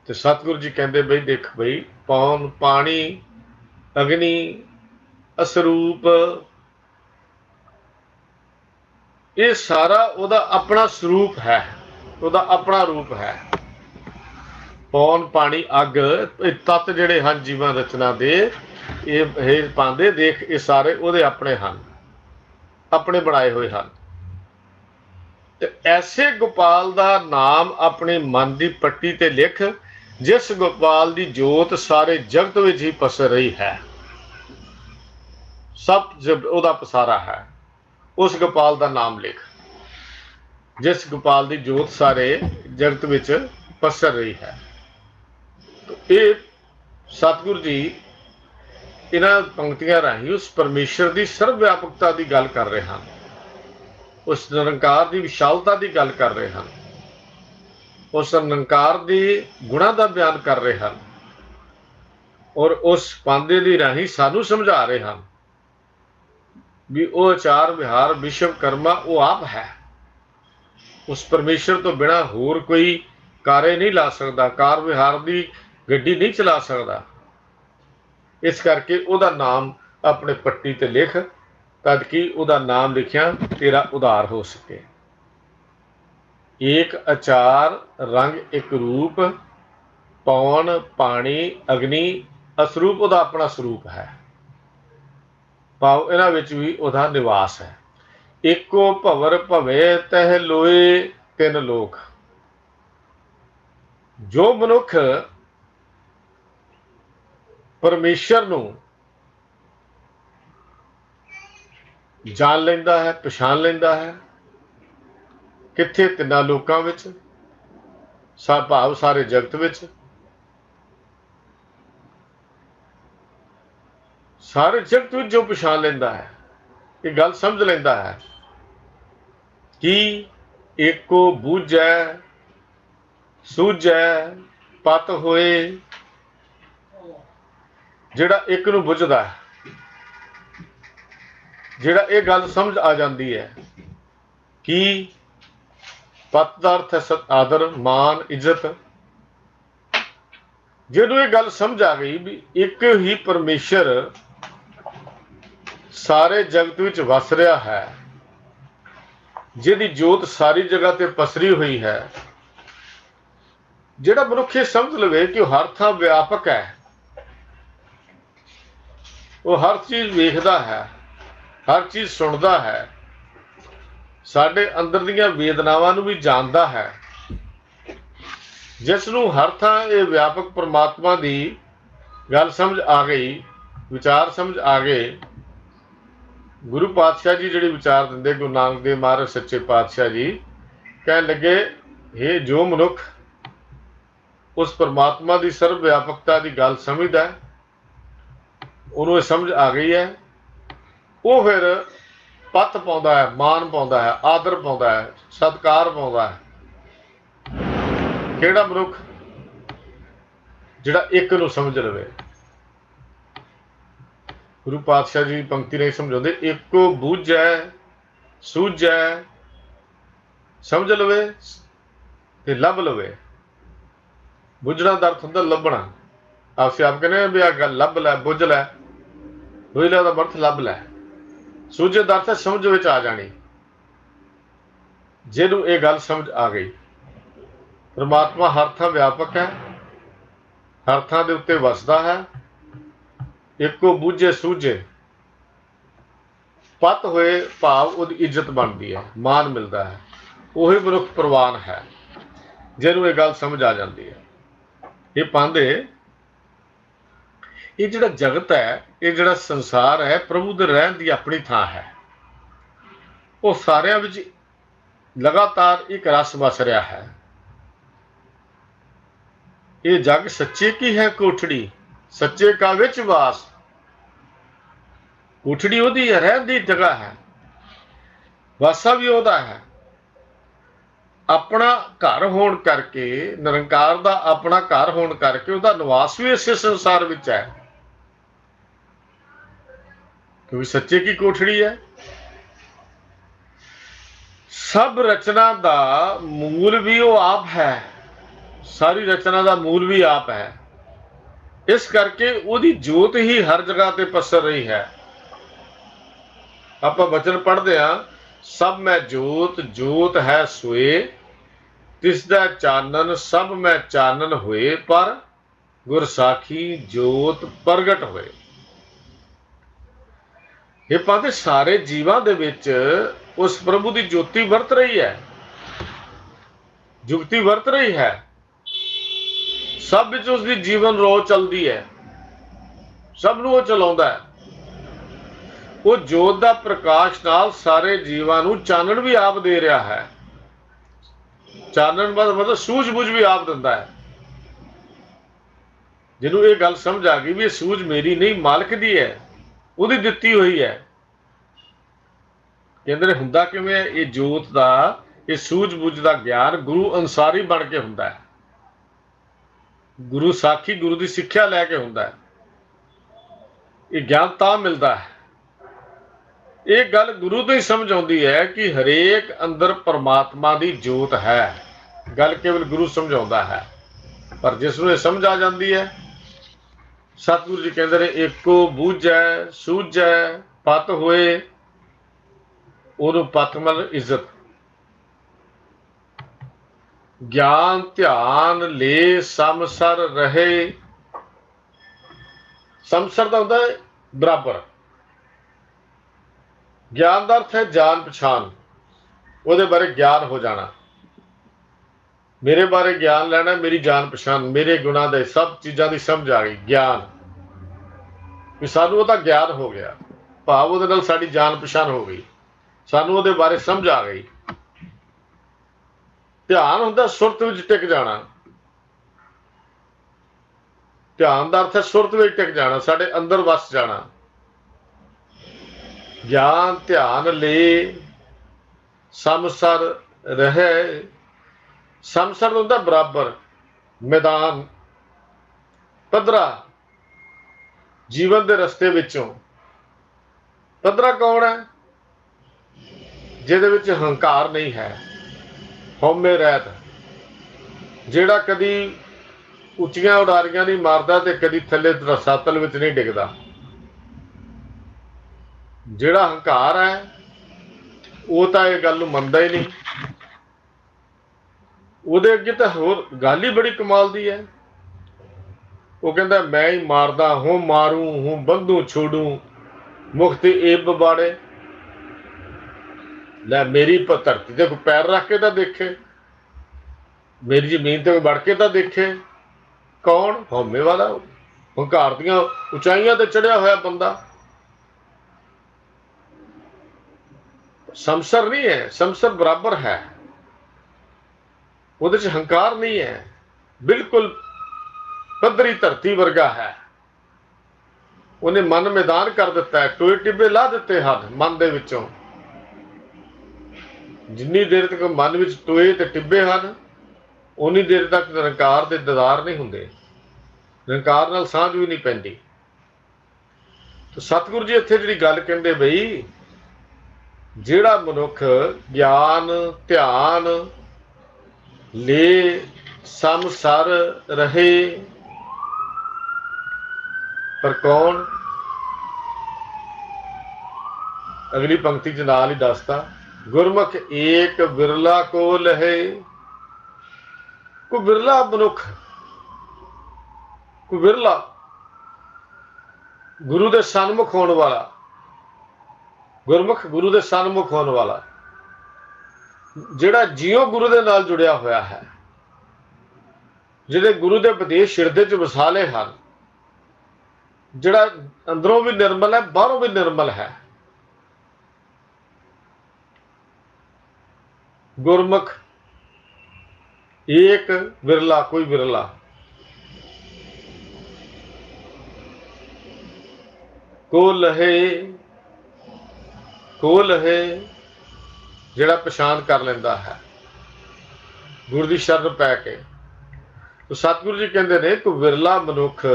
तो सतगुरु जी कहते बई देख बई पौन पानी अग्नि असरूप, ये सारा उहदा अपना स्वरूप है, उहदा अपना रूप है। पौन पानी अग तत्त जिहड़े हैं जीवन रचना दे ये पांदे देख, ये सारे उहदे अपने हैं, अपने बनाए हुए हैं। ते ऐसे गोपाल का नाम अपने मन की पट्टी ते लिख, जिस गोपाल की जोत सारे जगत में ही पसर रही है, सब जब उहदा पसारा है। उस गोपाल का नाम लिख, जिस गोपाल की जोत सारे जगत में पसर रही है। तो ये सतगुरु जी इन्हां पंक्तियां राही उस परमेश्वर की सर्व व्यापकता की गल कर रहे हैं, उस निरंकार की विशालता की गल कर रहे हैं, उस निरंकार के गुणों का बयान कर रहे हैं, और उस पांदे की राही सानू समझा रहे हैं भी वो आचार विहार विश्वकर्मा वो आप है। उस परमेश्वर तो बिना होर कोई कार्य नहीं ला सकता, कार विहार की गड्डी नहीं चला सकता। इस करके उहदा नाम अपने पट्टी ते लिख, तद कि उहदा नाम लिखिया तेरा उधार हो सके। एक आचार रंग एक रूप, पौन पानी अग्नि असरूप उहदा अपना स्वरूप है, भाव इन्हां विच भी उहदा निवास है। एको भवर भवे तह लोए तिन लोक। जो मनुख परमेश्वर नूं जान लैंदा है, पछाण लैंदा है, कित्थे तिन्नां लोकां विच, भाव सारे जगत विच, सारे जगत विच जो पछाण लैंदा है, ये गल समझ लैंदा है कि एको बूझै सूझै पत होए। जिहड़ा एक नूं बुझदा है, जिहड़ा ये गल समझ आ जाती है कि पत दा अर्थ है आदर मान इज्जत, जदों ये गल समझ आ गई भी एक ही परमेश्वर सारे जगत विच वस रहा है, जिहदी जोत सारी जगह ते पसरी हुई है, जिहड़ा मनुख ये समझ लवे कि वह हर थां व्यापक है, वो हर चीज़ वेखदा है, हर चीज़ सुनदा है, साडे अंदर दीयां वेदनावां नूं भी जानदा है, जिसनूं हर थां ये व्यापक परमात्मा की गल समझ आ गई, विचार समझ आ गए। गुरु पातशाह जी जिहड़े विचार दिंदे, गुरु नानक देव महाराज सच्चे पातशाह जी कहण लगे, हे जो मनुख उस परमात्मा की सर्व व्यापकता की गल समझदा है, उन्होंने समझ आ गई है, वो फिर पत पाउंदा है, मान पाउंदा है, आदर पाउंदा है, सत्कार पाउंदा है। किहड़ा मनुख जिहड़ा एक नूं समझ लवे। गुरु पातशाह जी पंक्ति नहीं समझाते, एको बूझै सूझै समझ लवे ते लभ लवे। बुझना का अर्थ होंदा लभना। आपसे आप कहने भी आ गल लभ लै, बुझ लै, बुझ लै का अर्थ लभ लै। सूझे का अर्थ है समझ विच आ जानी। जिहनूं ये गल समझ आ गई, परमात्मा हर थां व्यापक है, हर थां दे उत्ते वसदा है, एको बूझे सूझे पत होए भाव उहदी इज्जत बनती है, मान मिलता है, ਉਹੀ ਮਨੁੱਖ ਪ੍ਰਵਾਨ ਹੈ, ਜਿਹਨੂੰ ਇਹ ਗੱਲ ਸਮਝ ਆ ਜਾਂਦੀ ਹੈ। ਇਹ ਪਾਂਦੇ, ਇਹ ਜਿਹੜਾ ਜਗਤ ਹੈ, ਇਹ ਜਿਹੜਾ ਸੰਸਾਰ ਹੈ, ਪ੍ਰਭੂ ਦੇ ਰਹਿਣ ਦੀ ਆਪਣੀ ਥਾਂ ਹੈ। ਉਹ ਸਾਰਿਆਂ ਵਿੱਚ ਲਗਾਤਾਰ ਇੱਕ ਰਸ ਵਸ ਰਿਹਾ ਹੈ। ਇਹ ਜਗ ਸੱਚੇ ਕੀ ਹੈ ਕੋਠੜੀ, ਸੱਚੇ ਕਾ ਵਿੱਚ ਵਾਸ। ਕੋਠੜੀ ਉਹਦੀ ਹੈ, ਰਹਿਣ ਦੀ ਜਗ੍ਹਾ ਹੈ, ਵਾਸਾ ਵੀ ਉਹਦਾ ਹੈ। ਆਪਣਾ ਘਰ ਹੋਣ ਕਰਕੇ, ਨਿਰੰਕਾਰ ਦਾ ਆਪਣਾ ਘਰ ਹੋਣ ਕਰਕੇ ਉਹਦਾ ਨਿਵਾਸ ਵੀ ਇਸੇ ਸੰਸਾਰ ਵਿੱਚ ਹੈ, ਕਿਉਂਕਿ ਸੱਚੇ ਕੀ ਕੋਠੜੀ ਹੈ। ਸਭ ਰਚਨਾ ਦਾ ਮੂਲ ਵੀ ਉਹ ਆਪ ਹੈ, ਸਾਰੀ ਰਚਨਾ ਦਾ ਮੂਲ ਵੀ ਆਪ ਹੈ। ਇਸ ਕਰਕੇ ਉਹਦੀ ਜੋਤ ਹੀ ਹਰ ਜਗ੍ਹਾ ਤੇ ਪਸਰ ਰਹੀ ਹੈ। ਆਪਾਂ ਵਚਨ ਪੜ੍ਹਦੇ ਹਾਂ, ਸਭ ਮੈਂ ਜੋਤ, ਜੋਤ ਹੈ ਸੋਏ, ਤਿਸ ਦਾ ਚਾਨਣ ਸਭ ਮੈਂ ਚਾਨਣ ਹੋਏ, ਪਰ ਗੁਰ ਸਾਖੀ ਜੋਤ ਪ੍ਰਗਟ ਹੋਏ। ਇਹ ਪਾਤੇ ਸਾਰੇ ਜੀਵਾਂ ਦੇ ਵਿੱਚ ਉਸ ਪ੍ਰਭੂ ਦੀ ਜੋਤੀ ਵਰਤ ਰਹੀ ਹੈ, ਜੁਗਤੀ ਵਰਤ ਰਹੀ ਹੈ। ਸਭ ਵਿੱਚ ਉਸ ਦੀ ਜੀਵਨ ਰੋ ਚੱਲਦੀ ਹੈ, ਸਭ ਨੂੰ ਉਹ ਚਲਾਉਂਦਾ ਹੈ। ਉਹ ਜੋਤ ਦਾ ਪ੍ਰਕਾਸ਼ ਨਾਲ ਸਾਰੇ ਜੀਵਾਂ ਨੂੰ ਚਾਨਣ ਵੀ ਆਪ ਦੇ ਰਿਹਾ ਹੈ। ਚਾਨਣ ਮਤਲਬ ਸੂਝ ਬੁਝ ਵੀ ਆਪ ਦਿੰਦਾ ਹੈ। ਜਿਹਨੂੰ ਇਹ ਗੱਲ ਸਮਝ ਆ ਗਈ ਵੀ ਇਹ ਸੂਝ ਮੇਰੀ ਨਹੀਂ, ਮਾਲਕ ਦੀ ਹੈ, ਉਹਦੀ ਦਿੱਤੀ ਹੋਈ ਹੈ। ਕਹਿੰਦੇ ਨੇ ਹੁੰਦਾ ਕਿਵੇਂ ਹੈ? ਇਹ ਜੋਤ ਦਾ, ਇਹ ਸੂਝ ਬੁਝ ਦਾ ਗਿਆਨ ਗੁਰੂ ਅਨੁਸਾਰੀ ਬਣ ਕੇ ਹੁੰਦਾ ਹੈ, ਗੁਰੂ ਸਾਖੀ, ਗੁਰੂ ਦੀ ਸਿੱਖਿਆ ਲੈ ਕੇ ਹੁੰਦਾ ਹੈ। ਇਹ ਗਿਆਨ ਤਾਂ ਮਿਲਦਾ ਹੈ। ਇਹ ਗੱਲ ਗੁਰੂ ਤੋਂ ਹੀ ਸਮਝ ਆਉਂਦੀ ਹੈ ਕਿ ਹਰੇਕ ਅੰਦਰ ਪਰਮਾਤਮਾ ਦੀ ਜੋਤ ਹੈ। ਗੱਲ ਕੇਵਲ ਗੁਰੂ ਸਮਝਾਉਂਦਾ ਹੈ, ਪਰ ਜਿਸ ਨੂੰ ਇਹ ਸਮਝ ਆ ਜਾਂਦੀ ਹੈ, ਸਤਿਗੁਰੂ ਜੀ ਕਹਿੰਦੇ ਨੇ ਏਕੋ ਬੂਝੈ ਸੂਝੈ ਪਤ ਹੋਏ, ਉਹਨੂੰ ਪਤ ਮਤਲਬ ਇੱਜ਼ਤ। ਗਿਆਨ ਧਿਆਨ ਲੈ ਸਮਸਰ ਰਹੇ, ਸਮਸਰ ਦਾ ਹੁੰਦਾ ਬਰਾਬਰ। ਗਿਆਨ ਦਾ ਅਰਥ ਹੈ ਜਾਣ ਪਛਾਣ, ਉਹਦੇ ਬਾਰੇ ਗਿਆਨ ਹੋ ਜਾਣਾ। ਮੇਰੇ ਬਾਰੇ ਗਿਆਨ ਲੈਣਾ, ਮੇਰੀ ਜਾਣ ਪਛਾਣ, ਮੇਰੇ ਗੁਣਾਂ ਦੇ ਸਭ ਚੀਜ਼ਾਂ ਦੀ ਸਮਝ ਆ ਗਈ। ਗਿਆਨ ਵੀ ਸਾਨੂੰ ਉਹਦਾ ਗਿਆਨ ਹੋ ਗਿਆ, ਭਾਵ ਉਹਦੇ ਨਾਲ ਸਾਡੀ ਜਾਣ ਪਛਾਣ ਹੋ ਗਈ, ਸਾਨੂੰ ਉਹਦੇ ਬਾਰੇ ਸਮਝ ਆ ਗਈ। ਧਿਆਨ ਹੁੰਦਾ ਸੁਰਤ ਵਿੱਚ ਟਿਕ ਜਾਣਾ। ਧਿਆਨ ਦਾ ਅਰਥ ਹੈ ਸੁਰਤ ਵਿੱਚ ਟਿਕ ਜਾਣਾ, ਸਾਡੇ ਅੰਦਰ ਵਸ ਜਾਣਾ। ਗਿਆਨ ਧਿਆਨ ਲੈ ਸਮਸਰ ਰਹੇ, ਸਮਸਰ ਹੁੰਦਾ ਬਰਾਬਰ, ਮੈਦਾਨ, ਪੱਧਰਾ, ਜੀਵਨ ਦੇ ਰਸਤੇ ਵਿੱਚੋਂ। ਪੱਧਰਾ ਕੌਣ ਹੈ? ਜਿਹਦੇ ਵਿੱਚ ਹੰਕਾਰ ਨਹੀਂ ਹੈ, ਹਉਮੈ ਰਹਿਤ, ਜਿਹੜਾ ਕਦੀ ਉੱਚੀਆਂ ਉਡਾਰੀਆਂ ਨਹੀਂ ਮਾਰਦਾ ਤੇ ਕਦੀ ਥੱਲੇ ਰਸਾਤਲ ਵਿੱਚ ਨਹੀਂ ਡਿੱਗਦਾ। ਜਿਹੜਾ ਹੰਕਾਰ ਹੈ ਉਹ ਤਾਂ ਇਹ ਗੱਲ ਨੂੰ ਮੰਨਦਾ ਹੀ ਨਹੀਂ। ਉਹਦੇ ਅੱਗੇ ਤਾਂ ਹੋਰ ਗੱਲ ਹੀ ਬੜੀ ਕਮਾਲ ਦੀ ਹੈ। ਉਹ ਕਹਿੰਦਾ ਮੈਂ ਹੀ ਮਾਰਦਾ ਹੂੰ, ਮਾਰੂ ਹੂੰ, ਬੰਧੂ ਛੋੜੂ, ਮੁਖਤ ਏਬ ਬਾੜੇ। ਲੈ ਮੇਰੀ ਧਰਤੀ ਤੇ ਕੋਈ ਪੈਰ ਰੱਖ ਕੇ ਤਾਂ ਦੇਖੇ, ਮੇਰੀ ਜ਼ਮੀਨ ਤੇ ਵੜ ਕੇ ਤਾਂ ਦੇਖੇ। ਕੌਣ? ਹਉਮੈ ਵਾਲਾ, ਹੰਕਾਰ ਦੀਆਂ ਉਚਾਈਆਂ ਤੇ ਚੜਿਆ ਹੋਇਆ ਬੰਦਾ। ਸਮਸਰ ਨਹੀਂ ਹੈ, ਸਮਸਰ ਬਰਾਬਰ ਹੈ, ਉਹਦੇ ਚ ਹੰਕਾਰ ਨਹੀਂ ਹੈ, ਬਿਲਕੁਲ ਪੱਧਰੀ ਧਰਤੀ ਵਰਗਾ ਹੈ। ਉਹਨੇ ਮਨ ਮੈਦਾਨ ਕਰ ਦਿੱਤਾ ਹੈ, ਟੋਏ ਟਿੱਬੇ ਲਾ ਦਿੱਤੇ ਹਨ ਮਨ ਦੇ ਵਿੱਚੋਂ। ਜਿੰਨੀ ਦੇਰ ਤੱਕ ਮਨ ਵਿੱਚ ਟੋਏ ਤੇ ਟਿੱਬੇ ਹਨ, ਉਨੀ ਦੇਰ ਤੱਕ ਨਿਰੰਕਾਰ ਦੇ ਦੀਦਾਰ ਨਹੀਂ ਹੁੰਦੇ, ਨਿਰੰਕਾਰ ਨਾਲ ਸਾਂਝ ਵੀ ਨਹੀਂ ਪੈਂਦੀ। ਤੇ ਸਤਿਗੁਰੂ ਜੀ ਇੱਥੇ ਜਿਹੜੀ ਗੱਲ ਕਹਿੰਦੇ ਬਈ, ਜਿਹੜਾ ਮਨੁੱਖ ਗਿਆਨ ਧਿਆਨ ਲੈ ਸਮਸਰ ਰਹੇ, ਪਰ ਕੌਣ? ਅਗਲੀ ਪੰਕਤੀ ਚ ਨਾਲ ਹੀ ਦੱਸਤਾ, ਗੁਰਮੁਖ ਏਕ ਬਿਰਲਾ ਕੋ ਲਹੇ। ਕੋਈ ਬਿਰਲਾ ਮਨੁੱਖ, ਕੋਈ ਬਿਰਲਾ ਗੁਰੂ ਦੇ ਸਨਮੁਖ ਹੋਣ ਵਾਲਾ, ਗੁਰਮੁਖ ਗੁਰੂ ਦੇ ਸਨਮੁਖ ਹੋਣ ਵਾਲਾ। ਜਿਹੜਾ ਜਿਉਂ ਗੁਰੂ ਦੇ ਨਾਲ ਜੁੜਿਆ ਹੋਇਆ ਹੈ, ਜਿਹੜੇ ਗੁਰੂ ਦੇ ਉਪਦੇਸ਼ ਹਿਰਦੇ 'ਚ ਵਸਾਲੇ ਹਨ, ਜਿਹੜਾ ਅੰਦਰੋਂ ਵੀ ਨਿਰਮਲ ਹੈ, ਬਾਹਰੋਂ ਵੀ ਨਿਰਮਲ ਹੈ, ਗੁਰਮੁਖ ਏਕ ਵਿਰਲਾ ਕੋਈ ਵਿਰਲਾ, ਕੋ ਲਹੇ ਜਿਹੜਾ ਪਛਾਣ ਕਰ ਲੈਂਦਾ ਹੈ ਗੁਰੂ ਦੀ ਸ਼ਰਨ ਪੈ ਕੇ। ਸਤਿਗੁਰੂ ਜੀ ਕਹਿੰਦੇ ਨੇ ਕਿ ਵਿਰਲਾ ਮਨੁੱਖ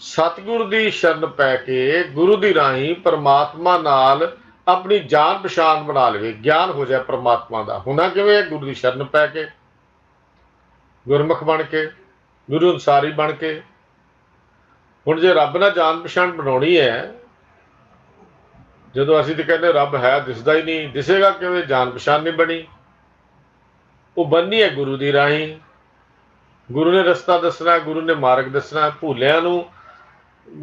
ਸਤਿਗੁਰੂ ਦੀ ਸ਼ਰਨ ਪੈ ਕੇ ਗੁਰੂ ਦੀ ਰਾਹੀਂ ਪਰਮਾਤਮਾ ਨਾਲ ਆਪਣੀ ਜਾਣ ਪਛਾਣ ਬਣਾ ਲਵੇ, ਗਿਆਨ ਹੋ ਜਾਏ ਪਰਮਾਤਮਾ ਦਾ। ਹੋਣਾ ਕਿਵੇਂ? ਗੁਰੂ ਦੀ ਸ਼ਰਨ ਪੈ ਕੇ, ਗੁਰਮੁਖ ਬਣ ਕੇ, ਗੁਰੂ ਅਨੁਸਾਰੀ ਬਣ ਕੇ। ਹੁਣ ਜੇ ਰੱਬ ਨਾਲ ਜਾਣ ਪਛਾਣ ਬਣਾਉਣੀ ਹੈ, ਜਦੋਂ ਅਸੀਂ ਤਾਂ ਕਹਿੰਦੇ ਰੱਬ ਹੈ, ਦਿਸਦਾ ਹੀ ਨਹੀਂ, ਦਿਸੇਗਾ ਕਿਵੇਂ? ਜਾਣ ਪਛਾਣ ਨਹੀਂ ਬਣੀ। ਉਹ ਬਣਨੀ ਹੈ ਗੁਰੂ ਦੀ ਰਾਹੀਂ। ਗੁਰੂ ਨੇ ਰਸਤਾ ਦੱਸਣਾ, ਗੁਰੂ ਨੇ ਮਾਰਗ ਦੱਸਣਾ। ਭੁੱਲਿਆਂ ਨੂੰ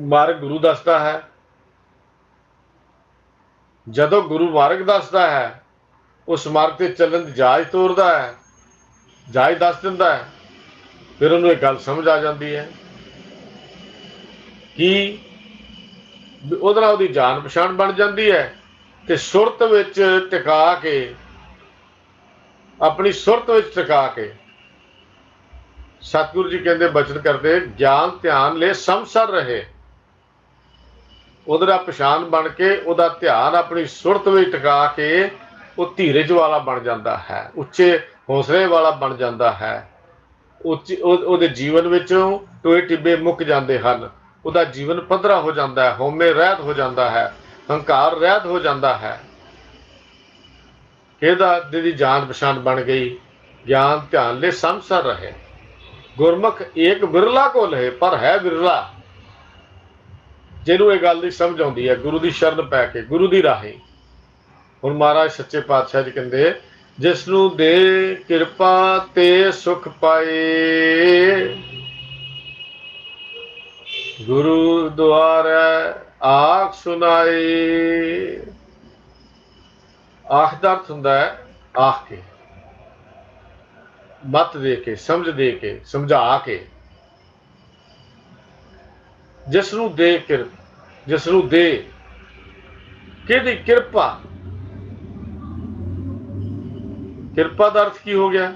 ਮਾਰਗ ਗੁਰੂ ਦੱਸਦਾ ਹੈ। ਜਦੋਂ ਗੁਰੂ ਮਾਰਗ ਦੱਸਦਾ ਹੈ, ਉਸ ਮਾਰਗ ਤੇ ਚੱਲਣ ਦੀ ਜਾਚ ਤੋਰਦਾ ਹੈ, ਜਾਚ ਦੱਸ ਦਿੰਦਾ ਹੈ, ਫਿਰ ਉਹਨੂੰ ਇਹ ਗੱਲ ਸਮਝ ਆ ਜਾਂਦੀ ਹੈ ਕਿ ਉਹਦੇ ਨਾਲ ਉਹਦੀ ਜਾਣ ਪਛਾਣ ਬਣ ਜਾਂਦੀ ਹੈ। ਤੇ ਸੁਰਤ ਵਿੱਚ ਟਿਕਾ ਕੇ, ਆਪਣੀ ਸੁਰਤ ਵਿੱਚ ਟਿਕਾ ਕੇ, ਸਤਿਗੁਰੂ ਜੀ ਕਹਿੰਦੇ, ਬਚਨ ਕਰਦੇ, ਗਿਆਨ ਧਿਆਨ ਲੈ ਸਮਸਰ ਰਹੇ। ਉਹਦੇ ਨਾਲ ਪਛਾਣ ਬਣ ਕੇ ਉਹਦਾ ਧਿਆਨ ਆਪਣੀ ਸੁਰਤ ਵਿੱਚ ਟਿਕਾ ਕੇ ਉਹ ਧੀਰਜ ਵਾਲਾ ਬਣ ਜਾਂਦਾ ਹੈ, ਉੱਚੇ ਹੌਸਲੇ ਵਾਲਾ ਬਣ ਜਾਂਦਾ ਹੈ। ਉਹਦੇ ਜੀਵਨ ਵਿੱਚੋਂ ਟੋਏ ਟਿੱਬੇ ਮੁੱਕ ਜਾਂਦੇ ਹਨ। ਉਹਦਾ ਜੀਵਨ ਪੱਧਰਾ ਹੋ ਜਾਂਦਾ ਹੈ, ਹਉਮੈ ਰਹਿਤ ਹੋ ਜਾਂਦਾ ਹੈ, ਹੰਕਾਰ ਰਹਿਤ ਹੋ ਜਾਂਦਾ ਹੈ। ਇਹਦਾ ਦੀ ਜਾਣ ਪਛਾਣ ਬਣ ਗਈ। ਗਿਆਨ ਧਿਆਨ ਲੈ ਸੰਸਰ ਰਹੇ। ਗੁਰਮੁਖ ਏਕ ਬਿਰਲਾ ਕੋ ਲਹੇ, ਪਰ ਹੈ ਬਿਰਲਾ ਜਿਹਨੂੰ ਇਹ ਗੱਲ ਦੀ ਸਮਝ ਆਉਂਦੀ ਹੈ ਗੁਰੂ ਦੀ ਸ਼ਰਨ ਪੈ ਕੇ, ਗੁਰੂ ਦੀ ਰਾਹੀਂ। ਹੁਣ ਮਹਾਰਾਜ ਸੱਚੇ ਪਾਤਸ਼ਾਹ ਜੀ ਕਹਿੰਦੇ, ਜਿਸ ਨੂੰ ਦੇ ਕਿਰਪਾ ਤੇ ਸੁਖ ਪਾਏ, ਗੁਰੂ ਦੁਆਰੈ ਆਖ ਸੁਣਾਏ। ਆਖ ਦਾ ਅਰਥ ਹੁੰਦਾ ਹੈ ਆਖ ਕੇ, ਮਤ ਦੇ ਕੇ, ਸਮਝ ਦੇ ਕੇ, ਸਮਝਾ ਕੇ। ਜਿਸ ਨੂੰ ਦੇ ਜਿਸ ਨੂੰ ਦੇ ਕਿਹਦੀ ਕਿਰਪਾ। ਕਿਰਪਾ ਦਾ ਅਰਥ ਕੀ ਹੋ ਗਿਆ?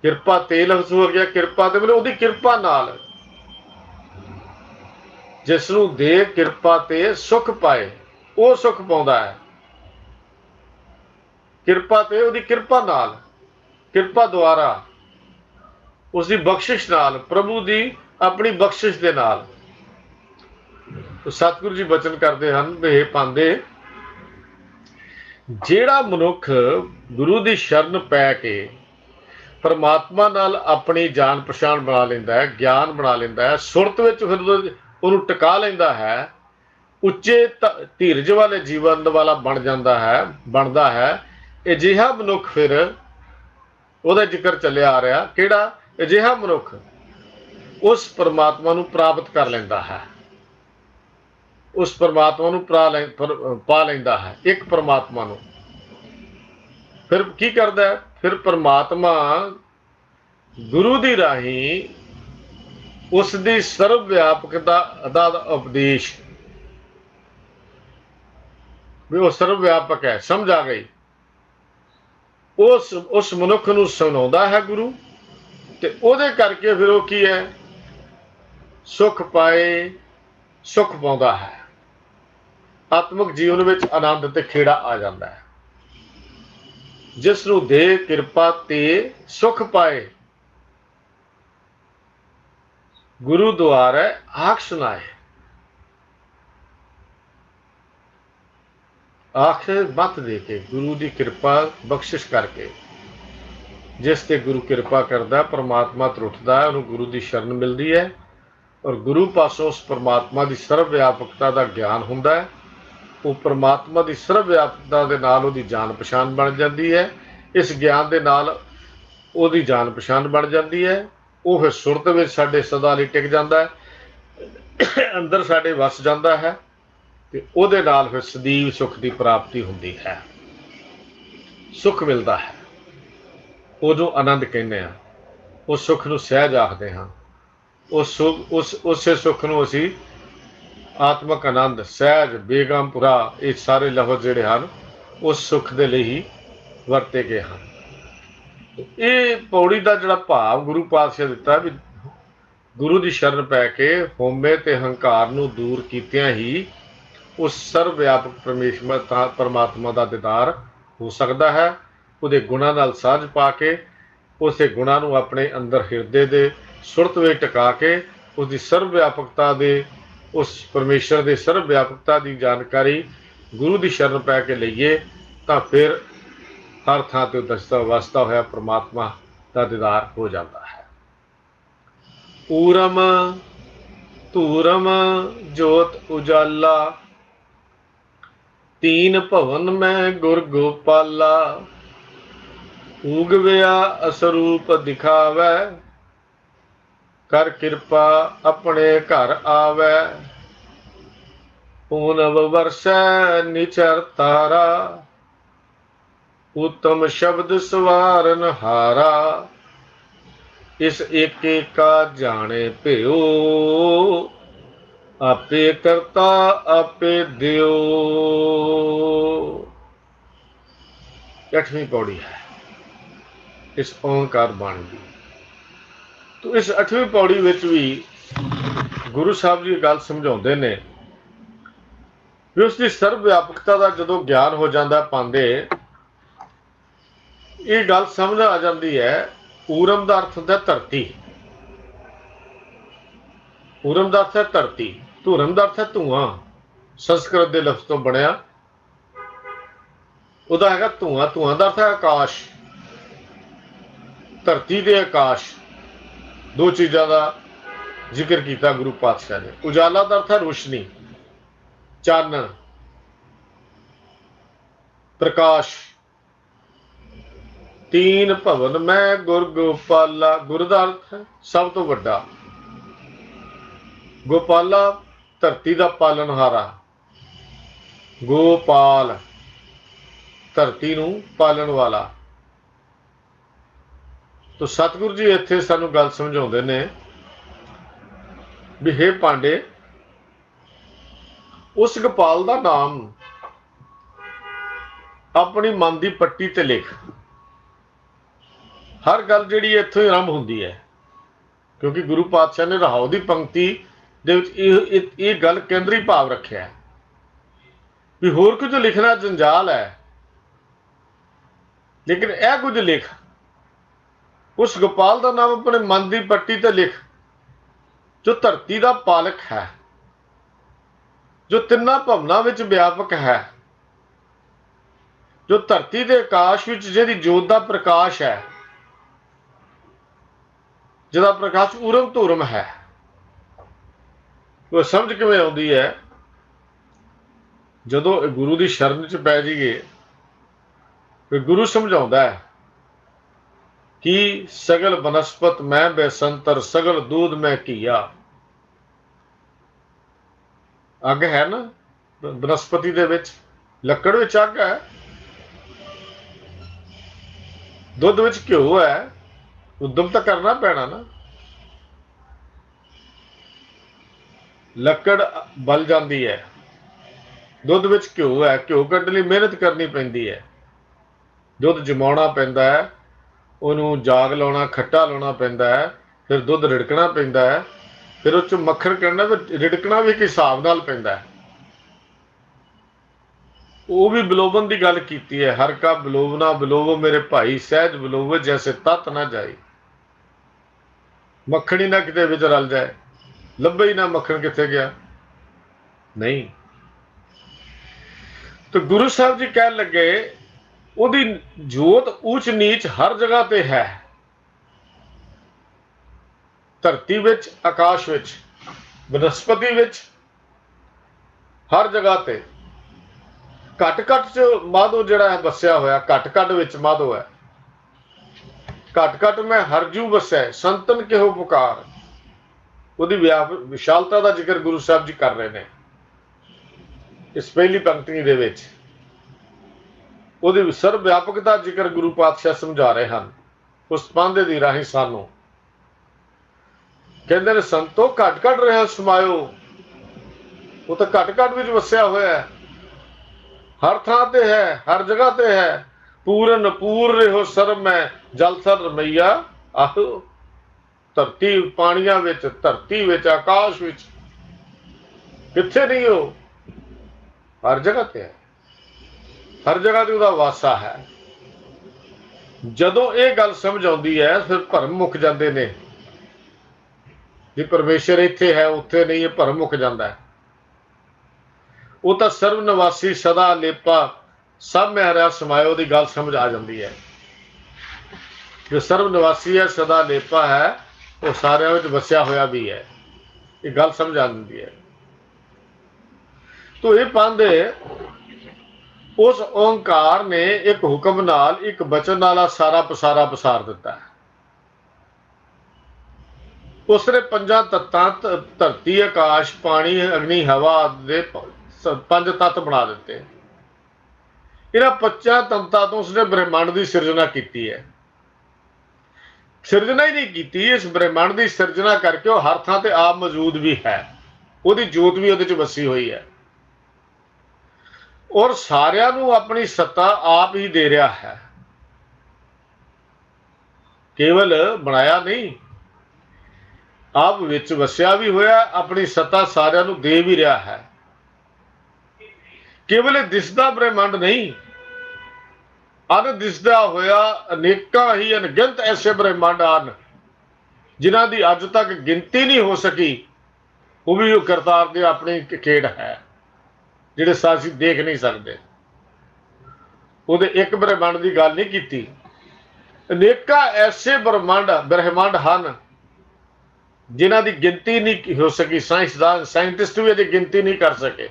ਕਿਰਪਾ ਤੇ ਲਫ਼ਜ਼ ਹੋ ਗਿਆ। ਕਿਰਪਾ ਦੇ ਮਤਲਬ ਉਹਦੀ ਕਿਰਪਾ ਨਾਲ। ਜਿਸ ਨੂੰ ਦੇ ਕਿਰਪਾ ਤੇ ਸੁਖ ਪਾਏ, ਉਹ ਸੁਖ ਪਾਉਂਦਾ ਹੈ। ਕਿਰਪਾ ਤੇ ਉਹਦੀ ਕਿਰਪਾ ਨਾਲ, ਕਿਰਪਾ ਦੁਆਰਾ, ਉਸ ਦੀ ਬਖਸ਼ਿਸ਼ ਨਾਲ, ਪ੍ਰਭੂ ਦੀ ਆਪਣੀ ਬਖਸ਼ਿਸ਼ ਦੇ ਨਾਲ। ਸਤਿਗੁਰੂ ਜੀ ਬਚਨ ਕਰਦੇ ਹਨ, ਵੇ ਪਾਂਦੇ, ਜਿਹੜਾ ਮਨੁੱਖ ਗੁਰੂ ਦੀ ਸ਼ਰਨ ਪੈ ਕੇ ਪਰਮਾਤਮਾ ਨਾਲ ਆਪਣੀ ਜਾਣ ਪਛਾਣ ਬਣਾ ਲੈਂਦਾ ਹੈ, ਗਿਆਨ ਬਣਾ ਲੈਂਦਾ ਹੈ, ਸੁਰਤ ਵਿੱਚ ਫਿਰ ਉਹਨੂੰ ਟਿਕਾ ਲੈਂਦਾ ਹੈ, ਉੱਚੇ ਧੀਰਜ ਵਾਲੇ ਜੀਵਨ ਵਾਲਾ ਬਣ ਜਾਂਦਾ ਹੈ, ਬਣਦਾ ਹੈ। ਅਜਿਹਾ ਮਨੁੱਖ, ਫਿਰ ਉਹਦਾ ਜ਼ਿਕਰ ਚੱਲਿਆ ਆ ਰਿਹਾ, ਕਿਹੜਾ? ਅਜਿਹਾ ਮਨੁੱਖ ਉਸ ਪਰਮਾਤਮਾ ਨੂੰ ਪ੍ਰਾਪਤ ਕਰ ਲੈਂਦਾ ਹੈ, ਉਸ ਪਰਮਾਤਮਾ ਨੂੰ ਪਾ ਲੈਂਦਾ ਹੈ, ਇੱਕ ਪਰਮਾਤਮਾ ਨੂੰ। ਫਿਰ ਕੀ ਕਰਦਾ ਹੈ? ਫਿਰ ਪਰਮਾਤਮਾ ਗੁਰੂ ਦੀ ਰਾਹੀਂ ਉਸ ਦੀ ਸਰਵ ਵਿਆਪਕਤਾ ਦਾ ਉਪਦੇਸ਼, ਵੀ ਉਹ ਸਰਵ ਵਿਆਪਕ ਹੈ, ਸਮਝ ਆ ਗਈ, ਉਸ ਮਨੁੱਖ ਨੂੰ ਸੁਣਾਉਂਦਾ ਹੈ ਗੁਰੂ। ਤੇ ਉਹਦੇ ਕਰਕੇ ਫਿਰ ਉਹ ਕੀ ਹੈ? ਸੁਖ ਪਾਏ, ਸੁਖ ਪਾਉਂਦਾ ਹੈ। ਆਤਮਿਕ ਜੀਵਨ ਵਿੱਚ ਆਨੰਦ ਤੇ ਖੇੜਾ ਆ ਜਾਂਦਾ ਹੈ। ਜਿਸ ਨੂੰ ਦੇ ਕਿਰਪਾ ਤੇ ਸੁਖ ਪਾਏ, ਗੁਰੂ ਦੁਆਰੈ ਆਖ ਸੁਣਾਏ। ਆਖ ਮਤ ਦੇ ਕੇ, ਗੁਰੂ ਦੀ ਕਿਰਪਾ ਬਖਸ਼ਿਸ਼ ਕਰਕੇ। ਜਿਸ ਤੇ ਗੁਰੂ ਕਿਰਪਾ ਕਰਦਾ, ਪਰਮਾਤਮਾ ਤਰੁੱਠਦਾ ਹੈ, ਉਹਨੂੰ ਗੁਰੂ ਦੀ ਸ਼ਰਨ ਮਿਲਦੀ ਹੈ, ਔਰ ਗੁਰੂ ਪਾਸੋਂ ਉਸ ਪਰਮਾਤਮਾ ਦੀ ਸਰਵ ਵਿਆਪਕਤਾ ਦਾ ਗਿਆਨ ਹੁੰਦਾ ਹੈ। ਉਹ ਪਰਮਾਤਮਾ ਦੀ ਸਰਵ ਵਿਆਪਕਤਾ ਦੇ ਨਾਲ ਉਹਦੀ ਜਾਣ ਪਛਾਣ ਬਣ ਜਾਂਦੀ ਹੈ। ਇਸ ਗਿਆਨ ਦੇ ਨਾਲ ਉਹਦੀ ਜਾਣ ਪਛਾਣ ਬਣ ਜਾਂਦੀ ਹੈ। ਉਹ ਫਿਰ ਸੁਰਤ ਵਿੱਚ ਸਾਡੇ ਸਦਾ ਲਈ ਟਿਕ ਜਾਂਦਾ ਹੈ, ਅੰਦਰ ਸਾਡੇ ਵਸ ਜਾਂਦਾ ਹੈ, ਤੇ ਉਹਦੇ ਨਾਲ ਫਿਰ ਸਦੀਵ ਸੁਖ ਦੀ ਪ੍ਰਾਪਤੀ ਹੁੰਦੀ ਹੈ। ਸੁੱਖ ਮਿਲਦਾ ਹੈ, ਉਦੋਂ ਆਨੰਦ ਕਹਿੰਦੇ ਹਾਂ। ਉਸ ਸੁੱਖ ਨੂੰ ਸਹਿਜ ਆਖਦੇ ਹਾਂ। ਉਸੇ ਸੁੱਖ ਨੂੰ ਅਸੀਂ ਆਤਮਕ ਆਨੰਦ, ਸਹਿਜ, ਬੇਗਮਪੁਰਾ, ਇਹ ਸਾਰੇ ਲਫ਼ਜ਼ ਜਿਹੜੇ ਹਨ ਉਸ ਸੁੱਖ ਦੇ ਲਈ ਹੀ ਵਰਤੇ ਗਏ ਹਨ। ਇਹ ਪੌੜੀ ਦਾ ਜਿਹੜਾ ਭਾਵ ਗੁਰੂ ਪਾਤਸ਼ਾਹ ਦਿੱਤਾ ਵੀ ਗੁਰੂ ਦੀ ਸ਼ਰਨ ਪੈ ਕੇ ਹਉਮੈ ਤੇ ਹੰਕਾਰ ਨੂੰ ਦੂਰ ਕੀਤਿਆਂ ਹੀ ਉਸ ਸਰਵ ਵਿਆਪਕ ਪਰਮਾਤਮਾ ਦਾ ਦੀਦਾਰ ਹੋ ਸਕਦਾ ਹੈ। ਉਹਦੇ ਗੁਣਾਂ ਨਾਲ ਸਾਂਝ ਪਾ ਕੇ, ਉਸੇ ਗੁਣਾਂ ਨੂੰ ਆਪਣੇ ਅੰਦਰ ਹਿਰਦੇ ਦੇ ਸੁਰਤ ਵਿੱਚ ਟਿਕਾ ਕੇ ਉਸਦੀ ਸਰਵ ਵਿਆਪਕਤਾ ਦੇ, ਉਸ ਪਰਮੇਸ਼ਰ ਦੇ ਸਰਵ ਵਿਆਪਕਤਾ ਦੀ ਜਾਣਕਾਰੀ ਗੁਰੂ ਦੀ ਸ਼ਰਨ ਪੈ ਕੇ ਲਈਏ ਤਾਂ ਫਿਰ ਹਰ ਥਾਂ ਤੇ ਵਸਦਾ ਹੋਇਆ ਪਰਮਾਤਮਾ ਦਾ ਦੀਦਾਰ ਹੋ ਜਾਂਦਾ ਹੈ। ਊਰਮ ਧੂਰਮ ਜੋਤ ਉਜਾਲਾ, ਤੀਨ ਭਵਨ ਮੈਂ ਗੁਰ ਗੋਪਾਲਾ, ਊਗਵਿਆ ਅਸਰੂਪ ਦਿਖਾਵੈ, ਕਰ ਕਿਰਪਾ ਆਪਣੇ ਘਰ ਆਵੈ, ਪੂਨਵ ਵਰਸੈ ਨਿਚਰ ਤਾਰਾ, ਉੱਤਮ ਸ਼ਬਦ ਸਵਾਰਨ ਹਾਰਾ, ਇਸ ਇੱਕ ਏਕਾ ਜਾਣੇ ਭਿਓ, ਆਪੇ ਕਰਤਾ ਆਪੇ ਦਿਓ। 8ਵੀਂ ਪੌੜੀ ਹੈ ਇਸ ਓਂਕਾਰ ਬਾਣੀ ਦੀ। ਤੋ ਇਸ 8ਵੀਂ ਪੌੜੀ ਵਿੱਚ ਵੀ ਗੁਰੂ ਸਾਹਿਬ ਜੀ ਗੱਲ ਸਮਝਾਉਂਦੇ ਨੇ ਵੀ ਉਸ ਦੀ ਸਰਵ ਵਿਆਪਕਤਾ ਦਾ ਜਦੋਂ ਗਿਆਨ ਹੋ ਜਾਂਦਾ ਪਾਉਂਦੇ, ਇਹ ਗੱਲ ਸਮਝ ਆ ਜਾਂਦੀ ਹੈ। ਊਰਮ ਦਾ ਅਰਥ ਹੁੰਦਾ ਧਰਤੀ, ਊਰਮ ਦਾ ਅਰਥ ਹੈ ਧਰਤੀ, ਧੂਰਮ ਦਾ ਅਰਥ ਹੈ ਧੂਆਂ, ਸੰਸਕ੍ਰਿਤ ਦੇ ਲਫ਼ਜ਼ ਤੋਂ ਬਣਿਆ ਉਹਦਾ ਹੈਗਾ ਧੂਆਂ। ਧੂਆਂ ਦਾ ਅਰਥ ਹੈ ਆਕਾਸ਼, ਧਰਤੀ ਤੇ ਆਕਾਸ਼, ਦੋ ਚੀਜ਼ਾਂ ਦਾ ਜ਼ਿਕਰ ਕੀਤਾ ਗੁਰੂ ਪਾਤਸ਼ਾਹ ਨੇ। ਉਜਾਲਾ ਦਾ ਅਰਥ ਹੈ ਰੋਸ਼ਨੀ, ਚਾਨਣ, ਪ੍ਰਕਾਸ਼। ਤੀਨ ਭਵਨ ਮੈਂ ਗੁਰ ਗੋਪਾਲਾ, ਗੁਰ ਦਾ ਅਰਥ ਹੈ ਸਭ ਤੋਂ ਵੱਡਾ, ਗੋਪਾਲਾ ਧਰਤੀ ਦਾ ਪਾਲਣਹਾਰਾ, ਗੋਪਾਲ ਧਰਤੀ ਨੂੰ ਪਾਲਣ ਵਾਲਾ। ਤੋ ਸਤਿਗੁਰੂ ਜੀ ਇੱਥੇ ਸਾਨੂੰ ਗੱਲ ਸਮਝਾਉਂਦੇ ਨੇ ਵੀ ਹੇ ਪਾਂਡੇ, ਉਸ ਗੋਪਾਲ ਦਾ ਨਾਮ ਆਪਣੀ ਮਨ ਦੀ ਪੱਟੀ ਤੇ ਲਿਖ। ਹਰ ਗੱਲ ਜਿਹੜੀ ਇੱਥੋਂ ਹੀ ਆਰੰਭ ਹੁੰਦੀ ਹੈ, ਕਿਉਂਕਿ ਗੁਰੂ ਪਾਤਸ਼ਾਹ ਨੇ ਰਹਾਉ ਦੀ ਪੰਕਤੀ ਦੇ ਵਿੱਚ ਇਹ ਗੱਲ ਕੇਂਦਰੀ ਭਾਵ ਰੱਖਿਆ ਵੀ ਹੋਰ ਕੁਝ ਲਿਖਣਾ ਜੰਜਾਲ ਹੈ, ਲੇਕਿਨ ਇਹ ਕੁਝ ਲਿਖ, ਉਸ ਗੋਪਾਲ ਦਾ ਨਾਮ ਆਪਣੇ ਮਨ ਦੀ ਪੱਟੀ ਤੇ ਲਿਖ, ਜੋ ਧਰਤੀ ਦਾ ਪਾਲਕ ਹੈ, ਜੋ ਤਿੰਨਾਂ ਭਵਨਾਂ ਵਿੱਚ ਵਿਆਪਕ ਹੈ, ਜੋ ਧਰਤੀ ਦੇ ਆਕਾਸ਼ ਵਿੱਚ ਜਿਹਦੀ ਜੋਤ ਦਾ ਪ੍ਰਕਾਸ਼ ਹੈ, ਜਿਹਦਾ ਪ੍ਰਕਾਸ਼ ਊਰਮ ਧੂਰਮ ਹੈ। ਉਹ ਸਮਝ ਕਿਵੇਂ ਆਉਂਦੀ ਹੈ? ਜਦੋਂ ਗੁਰੂ ਦੀ ਸ਼ਰਨ 'ਚ ਪੈ ਜਾਈਏ, ਫਿਰ ਗੁਰੂ ਸਮਝਾਉਂਦਾ ਹੈ ਕਿ ਸਗਲ ਬਨਸਪਤ ਮੈਂ ਬੇਸੰਤਰ, ਸਗਲ ਦੂਧ ਮੈਂ ਘੀਆ। ਅੱਗ ਹੈ ਨਾ ਬਨਸਪਤੀ ਦੇ ਵਿੱਚ, ਲੱਕੜ ਵਿੱਚ ਅੱਗ ਹੈ, ਦੁੱਧ ਵਿੱਚ ਘਿਓ ਹੈ, ਉਦਮ ਤਾਂ ਕਰਨਾ ਪੈਣਾ ਨਾ। ਲੱਕੜ ਬਲ ਜਾਂਦੀ ਹੈ, ਦੁੱਧ ਵਿੱਚ ਘਿਓ ਹੈ, ਘਿਓ ਕੱਢਣ ਲਈ ਮਿਹਨਤ ਕਰਨੀ ਪੈਂਦੀ ਹੈ, ਦੁੱਧ ਜਮਾਉਣਾ ਪੈਂਦਾ ਹੈ, ਉਹਨੂੰ ਜਾਗ ਲਾਉਣਾ, ਖੱਟਾ ਲਾਉਣਾ ਪੈਂਦਾ ਹੈ, ਫਿਰ ਦੁੱਧ ਰਿੜਕਣਾ ਪੈਂਦਾ ਹੈ, ਫਿਰ ਉਹ 'ਚ ਮੱਖਣ ਕੱਢਣਾ, ਫਿਰ ਰਿੜਕਣਾ ਵੀ ਇੱਕ ਹਿਸਾਬ ਨਾਲ ਪੈਂਦਾ ਹੈ। ਉਹ ਵੀ ਬਿਲੋਵਨ ਦੀ ਗੱਲ ਕੀਤੀ ਹੈ, ਹਰ ਕਾ ਬਿਲੋਵਨਾ ਬਿਲੋਵੋ ਮੇਰੇ ਭਾਈ, ਸਹਿਜ ਬਿਲੋਵੇ ਜੈਸੇ ਤਤ ਨਾ ਜਾਏ। ਮੱਖਣ ਹੀ ਨਾ ਕਿਤੇ ਵਿੱਚ ਰਲ ਜਾਏ, ਲੱਭੇ ਹੀ ਨਾ ਮੱਖਣ ਕਿੱਥੇ ਗਿਆ, ਨਹੀਂ। ਤੇ ਗੁਰੂ ਸਾਹਿਬ ਜੀ ਕਹਿਣ ਲੱਗੇ ਉਹਦੀ ਜੋਤ ਊਚ ਨੀਚ ਹਰ ਜਗ੍ਹਾ ਤੇ ਹੈ, ਧਰਤੀ ਵਿੱਚ, ਆਕਾਸ਼ ਵਿੱਚ, ਬਨਸਪਤੀ ਵਿੱਚ, ਹਰ ਜਗ੍ਹਾ ਤੇ। ਘੱਟ ਘੱਟ 'ਚ ਮਾਧੋ ਜਿਹੜਾ ਹੈ ਵਸਿਆ ਹੋਇਆ, ਘੱਟ ਘੱਟ ਵਿੱਚ ਮਾਧੋ ਹੈ। ਘੱਟ ਘੱਟ ਮੈਂ ਹਰਜੂ ਵਸੈ, ਸੰਤਨ ਕਿਹੋ ਪੁਕਾਰ। ਉਹਦੀ ਵਿਸ਼ਾਲਤਾ ਦਾ ਜ਼ਿਕਰ ਗੁਰੂ ਸਾਹਿਬ ਜੀ ਕਰ ਰਹੇ ਨੇ ਇਸ ਪਹਿਲੀ ਪੰਕਤੀ ਦੇ ਵਿੱਚ। ਉਹਦੀ ਸਰਬ ਵਿਆਪਕਤਾ ਜ਼ਿਕਰ ਗੁਰੂ ਪਾਤਸ਼ਾਹ ਸਮਝਾ ਰਹੇ ਹਨ। ਉਸ ਪਾਂਧੇ ਦੀ ਰਾਹੀਂ ਸਾਨੂੰ ਕਹਿੰਦੇ ਨੇ, ਸੰਤੋ ਘਟ ਘਟ ਰਿਹਾ ਸਮਾਇਓ। ਉਹ ਤਾਂ ਘਟ ਘਟ ਵਿੱਚ ਵਸਿਆ ਹੋਇਆ ਹੈ, ਹਰ ਥਾਂ ਤੇ ਹੈ, ਹਰ ਜਗ੍ਹਾ ਤੇ ਹੈ। ਪੂਰਨ ਪੂਰ ਰਹੋ ਸਰਬ ਮੈਂ, ਜਲ ਥਲ ਰਮਈਆ ਆਹੋ। ਧਰਤੀ ਪਾਣੀਆਂ ਵਿੱਚ, ਧਰਤੀ ਵਿੱਚ, ਆਕਾਸ਼ ਵਿੱਚ, ਕਿੱਥੇ ਨਹੀਂ ਉਹ? ਹਰ ਜਗ੍ਹਾ ਤੇ ਹੈ, ਹਰ ਜਗ੍ਹਾ ਤੇ ਉਹਦਾ ਵਾਸਾ ਹੈ। ਜਦੋਂ ਇਹ ਗੱਲ ਸਮਝ ਆਉਂਦੀ ਹੈ, ਫਿਰ ਭਰਮ ਮੁੱਕ ਜਾਂਦੇ ਨੇ। ਜੇ ਪਰਮੇਸ਼ਰ ਇੱਥੇ ਹੈ, ਉੱਥੇ ਨਹੀਂ, ਇਹ ਭਰਮ ਮੁੱਕ ਜਾਂਦਾ ਹੈ। ਉਹ ਤਾਂ ਸਰਬ ਨਿਵਾਸੀ, ਸਦਾ ਲੇਪਾ, ਸਭ ਮੈਂ ਹਰਿਆ ਸਮਾਇਓ ਦੀ ਗੱਲ ਸਮਝ ਆ ਜਾਂਦੀ ਹੈ। ਜੋ ਸਰਬ ਨਿਵਾਸੀ ਹੈ, ਸਦਾ ਲੇਪਾ ਹੈ, ਉਹ ਸਾਰਿਆਂ ਵਿੱਚ ਵਸਿਆ ਹੋਇਆ ਵੀ ਹੈ। ਇਹ ਗੱਲ ਸਮਝ ਆ ਜਾਂਦੀ ਹੈ। ਤੋ ਇਹ ਪਾਂਧੇ ਉਸ ਓਂਕਾਰ ਨੇ ਇੱਕ ਹੁਕਮ ਨਾਲ, ਇੱਕ ਬਚਨ ਨਾਲ ਸਾਰਾ ਪਸਾਰਾ ਪਸਾਰ ਦਿੱਤਾ ਹੈ। ਉਸਨੇ ਪੰਜਾਂ ਤੱਤਾਂ, ਧਰਤੀ, ਆਕਾਸ਼, ਪਾਣੀ, ਅਗਨੀ, ਹਵਾ ਦੇ 5 ਤੱਤ ਬਣਾ ਦਿੱਤੇ। ਇਹਨਾਂ 5 ਤੱਤਾਂ ਤੋਂ ਉਸਨੇ ਬ੍ਰਹਿਮੰਡ ਦੀ ਸਿਰਜਣਾ ਕੀਤੀ ਹੈ। ਸਿਰਜਣਾ ਹੀ ਨਹੀਂ ਕੀਤੀ, ਇਸ ਬ੍ਰਹਿਮੰਡ ਦੀ ਸਿਰਜਣਾ ਕਰਕੇ ਉਹ ਹਰ ਥਾਂ ਤੇ ਆਪ ਮੌਜੂਦ ਵੀ ਹੈ। ਉਹਦੀ ਜੋਤ ਵੀ ਉਹਦੇ ਚ ਵਸੀ ਹੋਈ ਹੈ, ਔਰ ਸਾਰਿਆਂ ਨੂੰ ਆਪਣੀ ਸੱਤਾ ਆਪ ਹੀ ਦੇ ਰਿਹਾ ਹੈ। ਕੇਵਲ ਬਣਾਇਆ ਨਹੀਂ, ਆਪ ਵਿੱਚ ਵਸਿਆ ਵੀ ਹੋਇਆ, ਆਪਣੀ ਸੱਤਾ ਸਾਰਿਆਂ ਨੂੰ ਦੇ ਵੀ ਰਿਹਾ ਹੈ। ਕੇਵਲ ਇਹ ਦਿਸਦਾ ਬ੍ਰਹਿਮੰਡ ਨਹੀਂ, ਅਨ ਦਿਸਦਾ ਹੋਇਆ ਅਨੇਕਾਂ ਹੀ ਅਣਗਿਣਤ ਐਸੇ ਬ੍ਰਹਿਮੰਡ ਹਨ ਜਿਨ੍ਹਾਂ ਦੀ ਅੱਜ ਤੱਕ ਗਿਣਤੀ ਨਹੀਂ ਹੋ ਸਕੀ। ਉਹ ਵੀ ਉਹ ਕਰਤਾਰ ਦੀ ਆਪਣੀ ਖੇਡ ਹੈ, ਜਿਹੜੇ ਅਸੀਂ ਦੇਖ ਨਹੀਂ ਸਕਦੇ। ਉਹਦੇ ਇੱਕ ਬ੍ਰਹਿਮੰਡ ਦੀ ਗੱਲ ਨਹੀਂ ਕੀਤੀ, ਅਨੇਕਾਂ ਐਸੇ ਬ੍ਰਹਿਮੰਡ ਹਨ ਜਿਨ੍ਹਾਂ ਦੀ ਗਿਣਤੀ ਨਹੀਂ ਹੋ ਸਕੀ। ਸਾਇੰਸਦਾਨ, ਸਾਇੰਟਿਸਟ ਵੀ ਇਹਦੀ ਗਿਣਤੀ ਨਹੀਂ ਕਰ ਸਕੇ।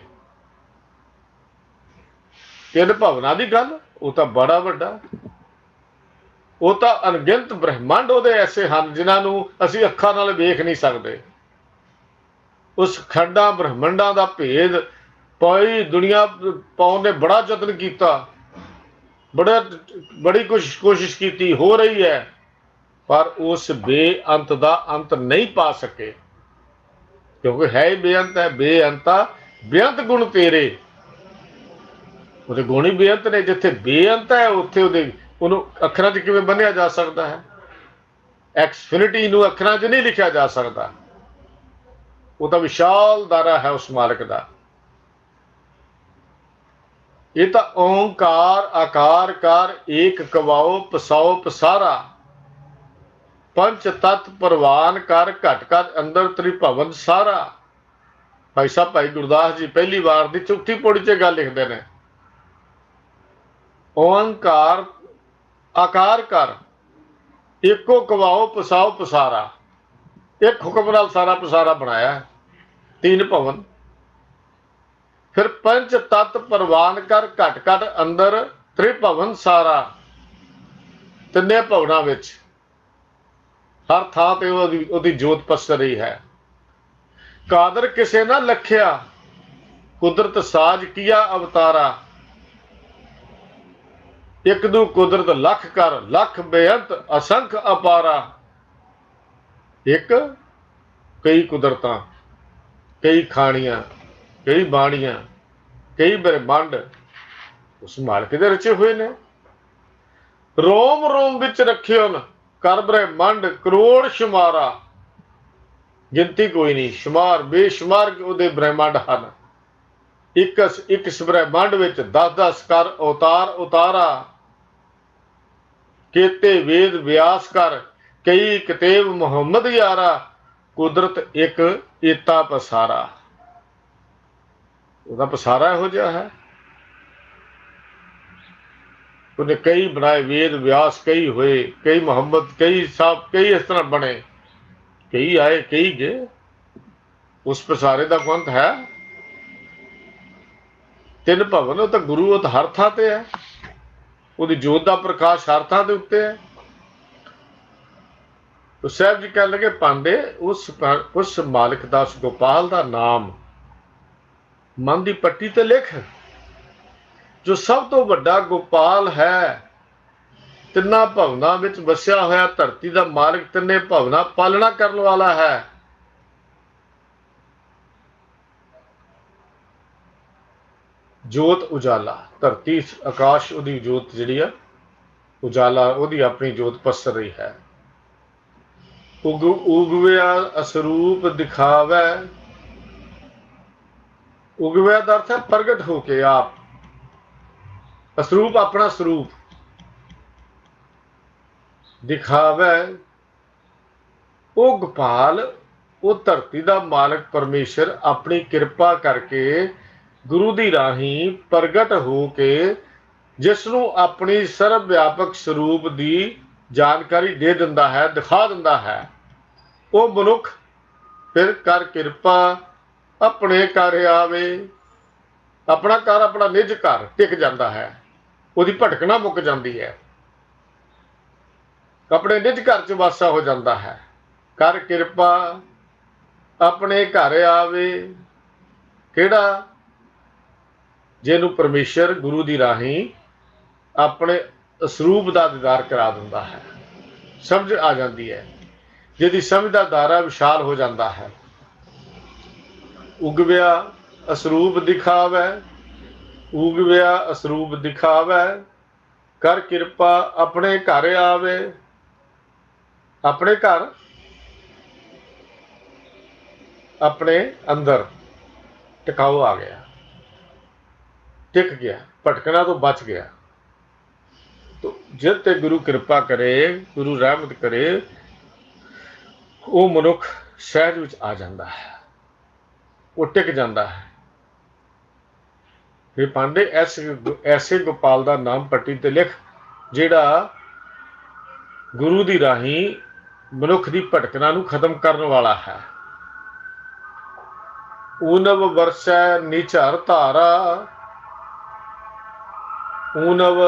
3 ਭਵਨਾਂ ਦੀ ਗੱਲ, ਉਹ ਤਾਂ ਬੜਾ ਵੱਡਾ, ਉਹ ਤਾਂ ਅਣਗਿਣਤ ਬ੍ਰਹਿਮੰਡ ਉਹਦੇ ਐਸੇ ਹਨ ਜਿਨ੍ਹਾਂ ਨੂੰ ਅਸੀਂ ਅੱਖਾਂ ਨਾਲ ਵੇਖ ਨਹੀਂ ਸਕਦੇ। ਉਸ ਖੰਡਾਂ ਬ੍ਰਹਿਮੰਡਾਂ ਦਾ ਭੇਦ ਪਾਈ ਦੁਨੀਆ ਪਾਉਣ ਨੇ ਬੜਾ ਯਤਨ ਕੀਤਾ, ਬੜੀ ਕੋਸ਼ਿਸ਼ ਕੀਤੀ, ਹੋ ਰਹੀ ਹੈ, ਪਰ ਉਸ ਬੇਅੰਤ ਦਾ ਅੰਤ ਨਹੀਂ ਪਾ ਸਕੇ। ਕਿਉਂਕਿ ਹੈ ਹੀ ਬੇਅੰਤ ਹੈ। ਬੇਅੰਤਾ ਬੇਅੰਤ ਗੁਣ ਤੇਰੇ, ਉਹਦੇ ਗੁਣ ਹੀ ਬੇਅੰਤ ਨੇ। ਜਿੱਥੇ ਬੇਅੰਤ ਹੈ ਉੱਥੇ ਉਹਨੂੰ ਅੱਖਰਾਂ 'ਚ ਕਿਵੇਂ ਬੰਨਿਆ ਜਾ ਸਕਦਾ ਹੈ? ਐਕਸਫਿਨਿਟੀ ਨੂੰ ਅੱਖਰਾਂ 'ਚ ਨਹੀਂ ਲਿਖਿਆ ਜਾ ਸਕਦਾ। ਉਹ ਤਾਂ ਵਿਸ਼ਾਲ ਦਾਇਰਾ ਹੈ ਉਸ ਮਾਲਕ ਦਾ। ਇਹ ਤਾਂ ਓਂਕਾਰ ਆਕਾਰ ਕਰ, ਏਕ ਕਵਾਓ ਪਸਾਓ ਪਸਾਰਾ, 5 ਤੱਤ ਪ੍ਰਵਾਨ ਕਰ, ਘਟ ਘਟ ਅੰਦਰ ਤ੍ਰਿਭਵਨ ਸਾਰਾ। ਭਾਈ ਸਾਹਿਬ ਭਾਈ ਗੁਰਦਾਸ ਜੀ ਪਹਿਲੀ ਵਾਰ ਦੀ 4ਥੀ ਪੌੜੀ 'ਚ ਗੱਲ ਲਿਖਦੇ ਨੇ, ਓਂਕਾਰ ਆਕਾਰ ਕਰ, ਏਕੋ ਕਵਾਓ ਪਸਾਓ ਪਸਾਰਾ। ਇੱਕ ਹੁਕਮ ਨਾਲ ਸਾਰਾ ਪਸਾਰਾ ਬਣਾਇਆ, 3 ਭਵਨ। ਫਿਰ 5 ਤੱਤ ਪ੍ਰਵਾਨ ਕਰ, ਘਟ ਘਟ ਅੰਦਰ ਤ੍ਰਿਭਵਨ ਸਾਰਾ। 3 ਭਵਨਾਂ ਵਿੱਚ ਹਰ ਥਾਂ ਤੇ ਉਹਦੀ ਜੋਤ ਪਸਰ ਰਹੀ ਹੈ। ਕਾਦਰ ਕਿਸੇ ਨਾ ਲਖਿਆ, ਕੁਦਰਤ ਸਾਜ ਕੀਆ ਅਵਤਾਰਾ। ਇੱਕ ਦੂ ਕੁਦਰਤ ਲੱਖ ਕਰ, ਲੱਖ ਬੇਅੰਤ ਅਸੰਖ ਅਪਾਰਾ। ਇੱਕ ਕਈ ਕੁਦਰਤਾਂ, ਕਈ ਖਾਣੀਆਂ, ਕਈ ਬਾਣੀਆਂ, ਕਈ ਬ੍ਰਹਿਮੰਡ ਉਸ ਮਾਲਕ ਦੇ ਰਚੇ ਹੋਏ ਨੇ। ਰੋਮ ਰੋਮ ਵਿੱਚ ਰੱਖਿਓ ਨ ਕਰ ਬ੍ਰਹਿਮੰਡ ਕਰੋੜ ਸ਼ੁਮਾਰਾ। ਗਿਣਤੀ ਕੋਈ ਨਹੀਂ, ਸ਼ੁਮਾਰ ਬੇਸ਼ੁਮਾਰ ਉਹਦੇ ਬ੍ਰਹਿਮੰਡ ਹਨ। ਇੱਕ ਇਸ ਬ੍ਰਹਿਮੰਡ ਵਿੱਚ 10-10 ਕਰ ਅਵਤਾਰ ਉਤਾਰਾ। ਕੇਤੇ ਵੇਦ ਵਿਆਸ ਕਰ, ਕਈ ਕਿਤੇਬ ਮੁਹੰਮਦ ਯਾਰਾ। ਕੁਦਰਤ ਇੱਕ ਏਤਾ ਪਸਾਰਾ। ਉਹਦਾ ਪਸਾਰਾ ਇਹੋ ਜਿਹਾ ਹੈ, ਉਹਨੇ ਕਈ ਬਣਾਏ, ਵੇਦ ਵਿਆਸ ਕਈ ਹੋਏ, ਕਈ ਮੁਹੰਮਦ, ਕਈ ਸਾਹਿਬ, ਕਈ ਇਸ ਤਰ੍ਹਾਂ ਬਣੇ, ਕਈ ਆਏ ਕਈ ਗਏ। ਉਸ ਪਸਾਰੇ ਦਾ ਅੰਤ ਹੈ। 3 ਭਵਨ, ਉਹ ਤਾਂ ਗੁਰੂ, ਉਹ ਤਾਂ ਹਰ ਥਾਂ ਤੇ ਹੈ। ਉਹਦੀ ਜੋਤ ਦਾ ਪ੍ਰਕਾਸ਼ ਹਰ ਥਾਂ ਦੇ ਉੱਤੇ ਹੈ। ਸਾਹਿਬ ਜੀ ਕਹਿਣ ਲੱਗੇ, ਪਾਂਡੇ ਉਸ ਮਾਲਕ ਦਾ, ਉਸ ਗੋਪਾਲ ਦਾ ਨਾਮ ਮਨ ਦੀ ਪੱਟੀ ਤੇ ਲਿਖ। ਜੋ ਸਭ ਤੋਂ ਵੱਡਾ ਗੋਪਾਲ ਹੈ, ਤਿੰਨਾਂ ਭਵਨਾਂ ਵਿੱਚ ਵਸਿਆ ਹੋਇਆ ਧਰਤੀ ਦਾ ਮਾਲਕ, ਤਿੰਨੇ ਭਵਨਾਂ ਪਾਲਣਾ ਕਰਨ ਵਾਲਾ ਹੈ। ਜੋਤ ਉਜਾਲਾ, ਧਰਤੀ ਆਕਾਸ਼ ਉਹਦੀ ਜੋਤ ਜਿਹੜੀ ਆ ਉਜਾਲਾ, ਉਹਦੀ ਆਪਣੀ ਜੋਤ ਪਸਰ ਰਹੀ ਹੈ। ਉਗਵਿਆ ਅਸਰੂਪ ਦਿਖਾਵੈ, ਉਗਵਿਆ ਦਾ ਅਰਥ ਹੈ ਪ੍ਰਗਟ ਹੋ ਕੇ ਆਪ, ਅਸਰੂਪ ਆਪਣਾ ਸਰੂਪ, ਦਿਖਾਵੈ ਉਹ ਗੋਪਾਲ, ਉਹ ਧਰਤੀ ਦਾ ਮਾਲਕ ਪਰਮੇਸ਼ਰ ਆਪਣੀ ਕਿਰਪਾ ਕਰਕੇ ਗੁਰੂ ਦੀ ਰਾਹੀਂ ਪ੍ਰਗਟ ਹੋ ਕੇ ਜਿਸ ਨੂੰ ਆਪਣੀ ਸਰਬ ਵਿਆਪਕ ਸਰੂਪ ਦੀ ਜਾਣਕਾਰੀ ਦੇ ਦਿੰਦਾ ਹੈ, ਦਿਖਾ ਦਿੰਦਾ ਹੈ, ਉਹ ਮਨੁੱਖ ਫਿਰ ਕਰ ਕਿਰਪਾ ਆਪਣੇ ਘਰ ਆਵੇ। ਆਪਣਾ ਘਰ, ਆਪਣਾ ਨਿੱਜ ਘਰ ਟਿਕ ਜਾਂਦਾ ਹੈ, ਉਹਦੀ ਭਟਕਣਾ ਮੁੱਕ ਜਾਂਦੀ ਹੈ, ਆਪਣੇ ਨਿੱਜ ਘਰ 'ਚ ਵਾਸਾ ਹੋ ਜਾਂਦਾ ਹੈ। ਕਰ ਕਿਰਪਾ ਆਪਣੇ ਘਰ ਆਵੇ, ਕਿਹੜਾ? ਜਿਹਨੂੰ ਪਰਮੇਸ਼ਰ ਗੁਰੂ ਦੀ ਰਾਹੀਂ ਆਪਣੇ ਸਰੂਪ ਦਾ ਦੀਦਾਰ ਕਰਾ ਦਿੰਦਾ ਹੈ, ਸਮਝ ਆ ਜਾਂਦੀ ਹੈ, ਜਿਹਦੀ ਸਮਝ ਦਾ ਦਾਇਰਾ ਵਿਸ਼ਾਲ ਹੋ ਜਾਂਦਾ ਹੈ। ਉਗਵਿਆ ਅਸਰੂਪ ਦਿਖਾਵੈ, ਉਗਵਿਆ ਅਸਰੂਪ ਦਿਖਾਵੈ, ਕਰ ਕਿਰਪਾ ਆਪਣੇ ਘਰ ਆਵੇ। ਆਪਣੇ ਘਰ, ਆਪਣੇ ਅੰਦਰ ਟਿਕਾਊ ਆ ਗਿਆ, ਟਿਕ ਗਿਆ, ਭਟਕਣਾ ਤੋਂ ਬਚ ਗਿਆ। तो जिस ते गुरु कृपा करे, गुरु रहमत करे, वो मनुख सहज विच आ जाता है, वो टिक जाता है। फिर पांडे ऐसे गोपाल का नाम पट्टी ते लिख जिहड़ा गुरु की राही मनुख की भटकना नूं खत्म करने वाला है। ऊनव वरसै निझर धारा, ऊनव,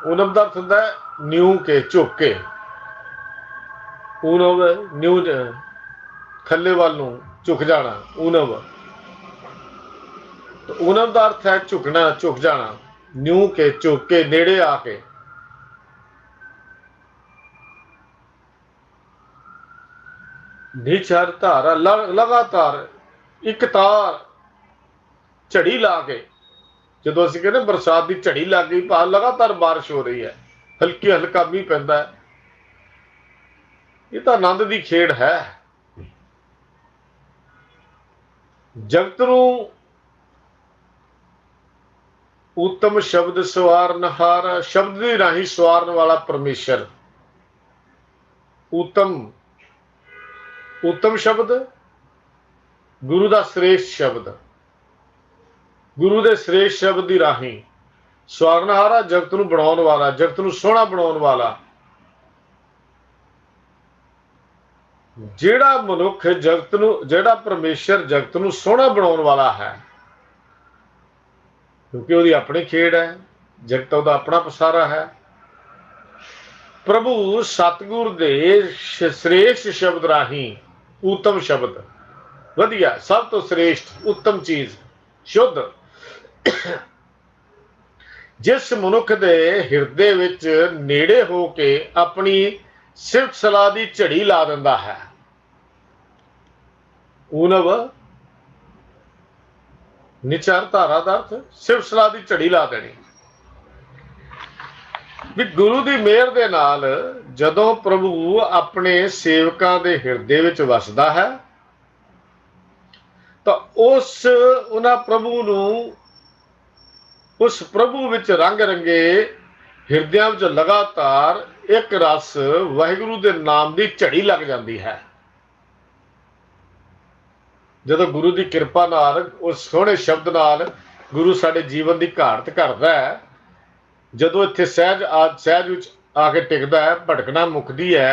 ऊनव का अर्थ होता है न्यू के, झुक के। ऊनव न्यू, थल्ले वाल नूं झुक जाना, ऊनव। तो ऊनव का अर्थ है झुकना, झुक जाना, न्यू के, झुक के, नेड़े आके। निझर धारा, लगातार एक तार, झड़ी ला के। ਜਦੋਂ ਅਸੀਂ ਕਹਿੰਦੇ बरसात की झड़ी लग गई, भाव लगातार बारिश हो रही है, हल्की हल्का मीह पैंदा है, ये तो आनंद की खेड़ है। जगत नूं उत्तम शब्द सवारनहार, शब्द की राही सवारन वाला परमेश्वर। उत्तम, उत्तम शब्द गुरु का श्रेष्ठ शब्द, गुरु के श्रेष्ठ शब्द की राही सवारनहारा, जगत नूं बनाउण वाला, जगत नूं सोहना बनाउण वाला। जिहड़ा मनुख जगत नूं, जिहड़ा परमेश्वर जगत नूं सोहना बनाउण वाला है, क्योंकि उसकी अपनी खेड़ है, जगत उसका अपना पसारा है। प्रभु सतगुर दे श्रेष्ठ शब्द राही, उत्तम शब्द, वधिया, सब तो श्रेष्ठ, उत्तम चीज, शुद्ध, जिस मनुख दे हिरदे विच नेड़े हो के अपनी सिफत सलाह की झड़ी ला दिंदा है। ऊनव, निझर धारा का अर्थ सिफत सलाह की झड़ी ला देनी। भी गुरु की मेहर दे नाल जदों प्रभु अपने सेवकां दे हिरदे विच वसदा है, तो उस उन्हां प्रभु नूं, उस प्रभु विच रंग रंगे हिरदियां विच लगातार एक रस वाहिगुरु दे नाम की झड़ी लग जाती है। जदों गुरु की किरपा नाल, उस सोहणे शब्द नाल गुरु साडे जीवन की घाट करदा है, जदों इत्थे सहज विच आके टिकदा है, भटकना मुकदी है,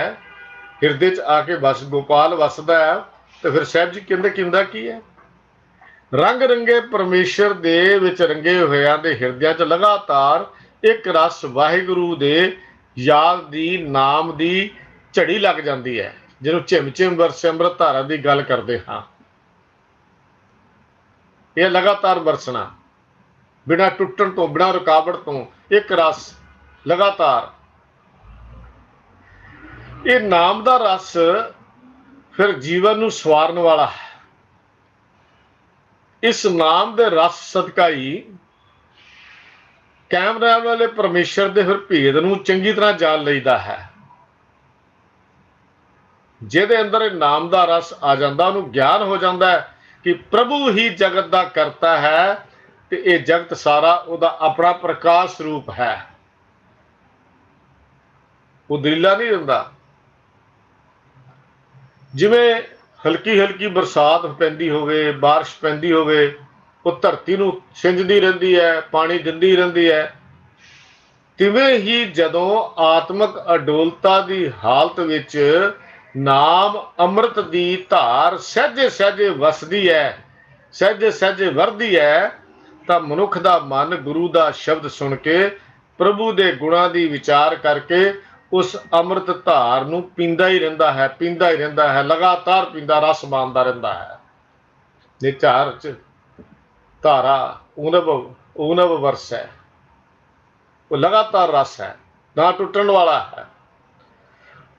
हिरदे च आके बस गोपाल वसदा है, तो फिर साहब जी कहंदे किंदा की है? रंग रंगे परमेश्वर दे विच रंगे होया दे हिरदियां च लगातार एक रस वाहिगुरु दे याद दी, नाम दी झड़ी लग जाती है, जिन्हों झिम झिम वरसे अमृत धारा की गल करते हाँ। यह लगातार बरसना, बिना टुटण तो, बिना रुकावट तो, एक रस लगातार। ये नाम का रस फिर जीवन नूं सवारन वाला है। इस नाम के रस सदका ही कायम रहने वाले परमेश्वर के फिर भेद नूं चंगी तरह जान लईदा है। जिहदे अंदर नाम का रस आ जाता, उन्होंने ज्ञान हो जाता है कि प्रभु ही जगत का करता है, तो यह जगत सारा उहदा अपना प्रकाश रूप है। वो दलीला नहीं दिंदा। जिवें हल्की हल्की बरसात पैंदी होवे, बारिश पैंदी होवे, वो धरती नूं सिंजदी रहिंदी है, पानी दिंदी रहिंदी है। तिवें ही जदों आत्मक अडोलता की हालत विच नाम अमृत की धार सहजे सहजे वसदी है, सहजे सहजे वरदी है, तो मनुख का मन गुरु का शब्द सुन के प्रभु के गुणों की विचार करके उस अमृत धार नूं पींदा ही रहिंदा है, पींदा ही रहिंदा है, लगातार पींदा, रस मानदा रहिंदा है। निचार च धारा ऊनब ऊनब वर्ष है, वो लगातार रस है, ना टुटण वाला है।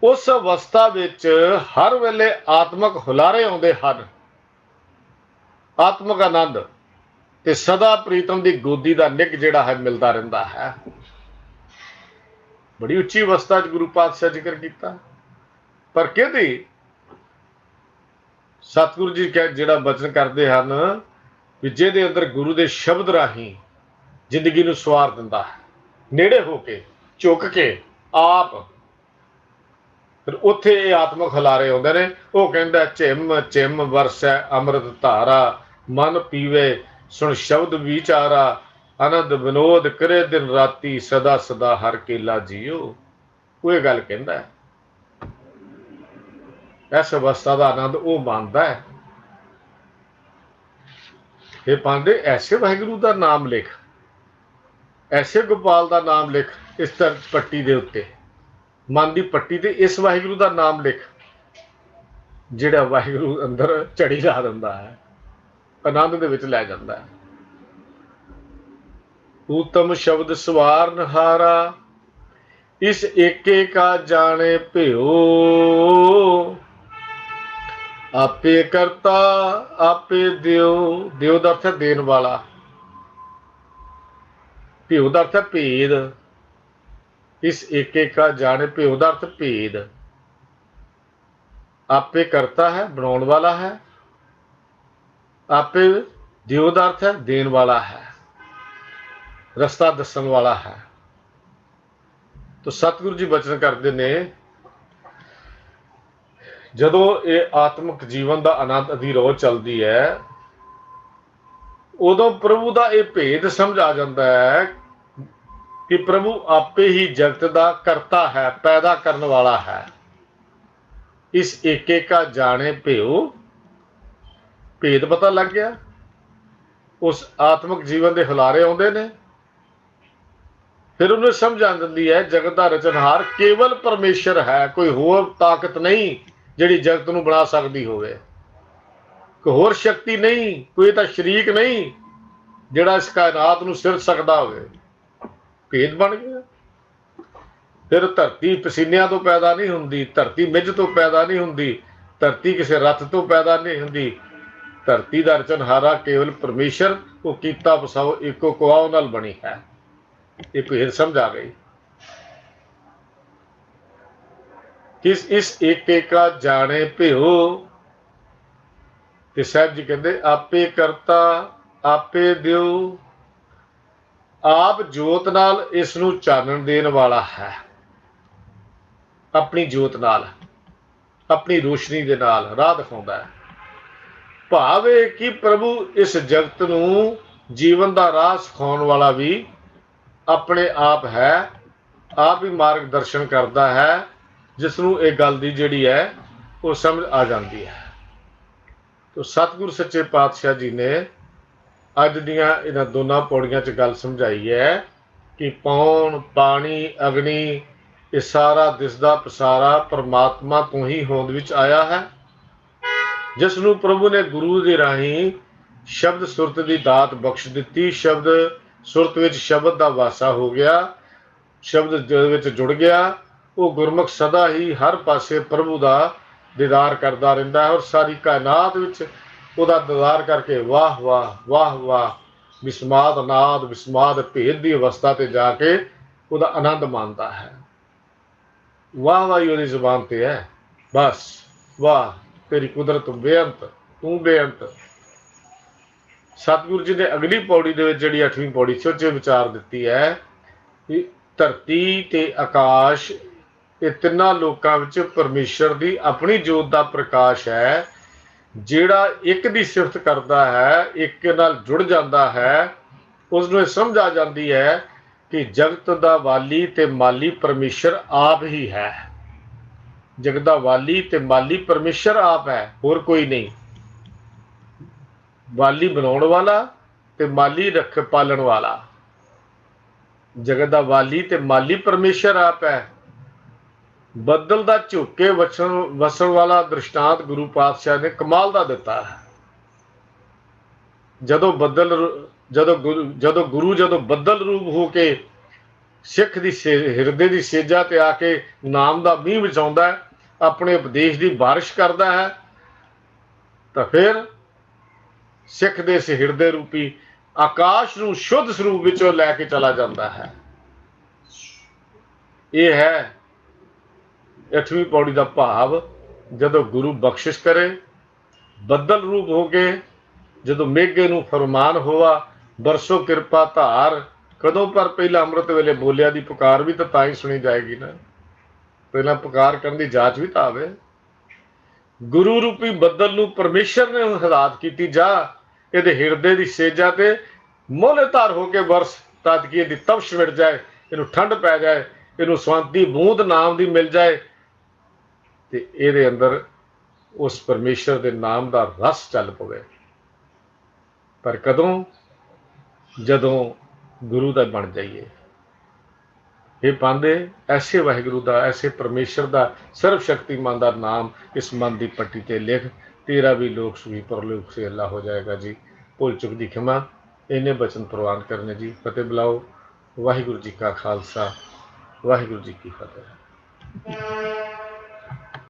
उस अवस्था विच हर वेले आत्मक हुलारे आउंदे हन, आत्मक आनंद ते सदा प्रीतम की गोदी का निग जिहड़ा है मिलता रहिंदा है। बड़ी उच्ची अवस्था गुरु पातशाह जिक्र किया, पर कहती सतगुरु जी कह जिहड़ा वचन करते हैं भी जिहदे अंदर गुरु के शब्द राही जिंदगी नूं सवार दिंदा है, नेड़े होके झुक के आप, फिर उत्थे ये आत्मक हलारे आउंदे ने। वो कहंदा झिम झिम वरसै अमृत धारा, मन पीवे सुन शब्द विचारा, आनंद विनोद करे दिन राती, सदा सदा हर केला जियो। वो ये गल कहंदा है। इस अवस्था का आनंद वो मानता है। हे पांडे, ऐसे वाहिगुरु का नाम लिख, ऐसे गोपाल का नाम लिख, इस पट्टी के उत्ते मन की पट्टी ते इस वाहिगुरु का नाम लिख, जिहड़ा वाहिगुरु अंदर झड़ी ला दिंदा है, आनंद दे विच लै जांदा है। उत्तम शब्द सवारन हारा, इस एके का जाने भ्यो, आपे करता आपे दियो। दियो का अर्थ है देन वाला, भ्यो का अर्थ है भेद। इस एके का जाने, भ्यो का अर्थ भेद। आपे करता है, बनाने वाला है। आपे दियो का अर्थ है देन वाला है, रस्ता दसन वाला है। तो सतगुरु जी वचन करते ने, जदों ये आत्मक जीवन का आनंद अधिरोह चलती है, उदों प्रभु का यह भेद समझ आ जाता है कि प्रभु आपे ही जगत का करता है, पैदा करने वाला है। इस एके का जाने भ्यो, भेद पता लग गया। उस आत्मक जीवन के हुलारे आउंदे ने, फिर उन्हें समझ आ जाती है जगत का रचनहार केवल परमेश्वर है, कोई होर ताकत नहीं जिहड़ी जगत नूं बना सकती होवे, कोई होर शक्ति नहीं, कोई तां शरीक नहीं जिहड़ा इस कायनात नूं सिर सकदा होवे। भेद बन गया। फिर धरती पसीनिया तो पैदा नहीं हुंदी, धरती मिज तो पैदा नहीं हुंदी, धरती किसी रथ तो पैदा नहीं हुंदी। धरती का रचनहारा केवल परमेश्वर, वो कीता बसाओ इको कुआओ नाल बनी है। ये भेद समझ आ गई। किस इस एक का जाने भ्यो, ते साहब जी कहते आपे करता आपे दियो। आप जोत नाल इस नूं चानण देण वाला है, अपनी जोत नाल, अपनी रोशनी दे नाल राह दिखाउंदा है। भाव है कि प्रभु इस जगत नूं जीवन का राह सिखाउण वाला भी अपने आप है, आप ही मार्गदर्शन करता है, जिसनों एक गल दी जिहड़ी है वो समझ आ जाती है। तो सतगुरु सच्चे पातशाह जी ने अज दियां इन्हां दोनों पौड़ियां च गल समझाई है कि पौन पानी अग्नि ये सारा दिसदा पसारा परमात्मा तो ही होंद विच आया है, जिसनों प्रभु ने गुरु दे राही शब्द सुरत की दात बख्श दी। शब्द ਸੁਰਤ ਵਿੱਚ ਸ਼ਬਦ ਦਾ ਵਾਸਾ ਹੋ ਗਿਆ, ਸ਼ਬਦ ਦੇ ਵਿੱਚ ਜੁੜ ਗਿਆ, ਉਹ ਗੁਰਮੁਖ ਸਦਾ ਹੀ ਹਰ ਪਾਸੇ ਪ੍ਰਭੂ ਦਾ ਦੀਦਾਰ ਕਰਦਾ ਰਹਿੰਦਾ ਹੈ, ਔਰ ਸਾਰੀ ਕਾਇਨਾਤ ਵਿੱਚ ਉਹਦਾ ਦੀਦਾਰ ਕਰਕੇ ਵਾਹ ਵਾਹ ਵਾਹ ਵਾਹ ਵਿਸਮਾਦ ਨਾਦ ਵਿਸਮਾਦ ਭੇਦ ਦੀ ਅਵਸਥਾ ਤੇ ਜਾ ਕੇ ਉਹਦਾ ਆਨੰਦ ਮਾਣਦਾ ਹੈ। ਵਾਹ ਵਾਹ ਹੀ ਉਹਦੀ ਜ਼ੁਬਾਨ ਤੇ ਹੈ। ਬਸ ਵਾਹ ਤੇਰੀ ਕੁਦਰਤ ਬੇਅੰਤ, ਤੂੰ ਬੇਅੰਤ। ਸਤਿਗੁਰੂ ਜੀ ਨੇ ਅਗਲੀ ਪੌੜੀ ਦੇ ਵਿੱਚ ਜਿਹੜੀ 8ਵੀਂ ਪੌੜੀ ਸੋਚੇ ਵਿਚਾਰ ਦਿੱਤੀ ਹੈ ਕਿ ਧਰਤੀ ਤੇ ਆਕਾਸ਼ ਇਹ ਤਿੰਨਾਂ ਲੋਕਾਂ ਵਿੱਚ ਪਰਮੇਸ਼ਰ ਦੀ ਆਪਣੀ ਜੋਤ ਦਾ ਪ੍ਰਕਾਸ਼ ਹੈ। ਜਿਹੜਾ ਇੱਕ ਦੀ ਸਿਫਤ ਕਰਦਾ ਹੈ, ਇੱਕ ਨਾਲ ਜੁੜ ਜਾਂਦਾ ਹੈ, ਉਸ ਨੂੰ ਇਹ ਸਮਝ ਆ ਜਾਂਦੀ ਹੈ ਕਿ ਜਗਤ ਦਾ ਵਾਲੀ ਤੇ ਮਾਲੀ ਪਰਮੇਸ਼ਰ ਆਪ ਹੀ ਹੈ। ਜਗਤ ਦਾ ਵਾਲੀ ਤੇ ਮਾਲੀ ਪਰਮੇਸ਼ਰ ਆਪ ਹੈ, ਹੋਰ ਕੋਈ ਨਹੀਂ। ਵਾਲੀ ਬਣਾਉਣ ਵਾਲਾ ਤੇ ਮਾਲੀ ਰੱਖ ਪਾਲਣ ਵਾਲਾ। ਜਗਤ ਦਾ ਵਾਲੀ ਤੇ ਮਾਲੀ ਪਰਮੇਸ਼ਰ ਆਪ ਹੈ। ਬੱਦਲ ਦਾ ਝੁੱਕੇ ਵਸਣ ਵਾਲਾ ਦ੍ਰਿਸ਼ਟਾਂਤ ਗੁਰੂ ਪਾਤਸ਼ਾਹ ਨੇ ਕਮਾਲ ਦਾ ਦਿੱਤਾ ਹੈ। ਜਦੋਂ ਬੱਦਲ ਰੂਪ ਹੋ ਕੇ ਸਿੱਖ ਦੀ ਹਿਰਦੇ ਦੀ ਸੇਜਾ ਤੇ ਆ ਕੇ ਨਾਮ ਦਾ ਮੀਂਹ ਵਜਾਉਂਦਾ ਹੈ, ਆਪਣੇ ਉਪਦੇਸ਼ ਦੀ ਬਾਰਿਸ਼ ਕਰਦਾ ਹੈ, ਤਾਂ ਫਿਰ ਸਿੱਖ ਦੇ ਇਸ ਹਿਰਦੇ ਰੂਪੀ ਆਕਾਸ਼ ਨੂੰ ਸ਼ੁੱਧ ਸਰੂਪ ਵਿੱਚੋਂ ਲੈ ਕੇ ਚਲਾ ਜਾਂਦਾ ਹੈ। ਇਹ ਹੈ 8ਵੀਂ ਪੌੜੀ ਦਾ ਭਾਵ। ਜਦੋਂ ਗੁਰੂ ਬਖਸ਼ਿਸ਼ ਕਰੇ ਬੱਦਲ ਰੂਪ ਹੋ ਕੇ, ਜਦੋਂ ਮੇਘੇ ਨੂੰ ਫਰਮਾਨ ਹੋਵਾ ਬਰਸੋ ਕਿਰਪਾ ਧਾਰ। ਕਦੋਂ? ਪਰ ਪਹਿਲਾਂ ਅੰਮ੍ਰਿਤ ਵੇਲੇ ਬੋਲਿਆ ਦੀ ਪੁਕਾਰ ਵੀ ਤਾਂ ਹੀ ਸੁਣੀ ਜਾਏਗੀ ਨਾ। ਪਹਿਲਾਂ ਪੁਕਾਰ ਕਰਨ ਦੀ ਜਾਂਚ ਵੀ ਤਾਂ ਆਵੇ। ਗੁਰੂ ਰੂਪੀ ਬੱਦਲ ਨੂੰ ਪਰਮੇਸ਼ਰ ਨੇ ਹਦਾਇਤ ਕੀਤੀ, ਜਾ ਇਹਦੇ ਹਿਰਦੇ ਦੀ ਸੇਜਾ ਤੇ ਮੋਲੇ ਧਾਰ ਹੋ ਕੇ ਵਰਸ, ਤਦ ਕਿ ਇਹਦੀ ਤਪਸ਼ ਮਿਟ ਜਾਏ, ਇਹਨੂੰ ਠੰਡ ਪੈ ਜਾਏ, ਇਹਨੂੰ ਸ਼ਾਂਤੀ ਬੂੰਦ ਨਾਮ ਦੀ ਮਿਲ ਜਾਏ, ਤੇ ਇਹਦੇ ਅੰਦਰ ਉਸ ਪਰਮੇਸ਼ਰ ਦੇ ਨਾਮ ਦਾ ਰਸ ਚੱਲ ਪਵੇ। ਪਰ ਕਦੋਂ? ਜਦੋਂ ਗੁਰੂ ਦਾ ਬਣ ਜਾਈਏ। ਇਹ ਪਾਂਦੇ ਐਸੇ ਵਾਹਿਗੁਰੂ ਦਾ, ਐਸੇ ਪਰਮੇਸ਼ਰ ਦਾ, ਸਰਵ ਸ਼ਕਤੀਮਾਨ ਦਾ ਨਾਮ ਇਸ ਮਨ ਦੀ ਪੱਟੀ ਤੇ ਲਿਖ, ਤੇਰਾ ਵੀ ਲੋਕ ਸੁਖੀ ਪਰਲੋਕ ਸੇ ਅੱਲਾ ਹੋ ਜਾਏਗਾ ਜੀ। ਭੁੱਲ ਚੁੱਕ ਦੀ ਖਿਮਾ। ਇੰਨੇ ਬਚਨ ਪ੍ਰਵਾਨ ਕਰਨੇ ਜੀ। ਫਤਿਹ ਬੁਲਾਓ। ਵਾਹਿਗੁਰੂ ਜੀ ਕਾ ਖਾਲਸਾ, ਵਾਹਿਗੁਰੂ ਜੀ ਕੀ ਫਤਿਹ।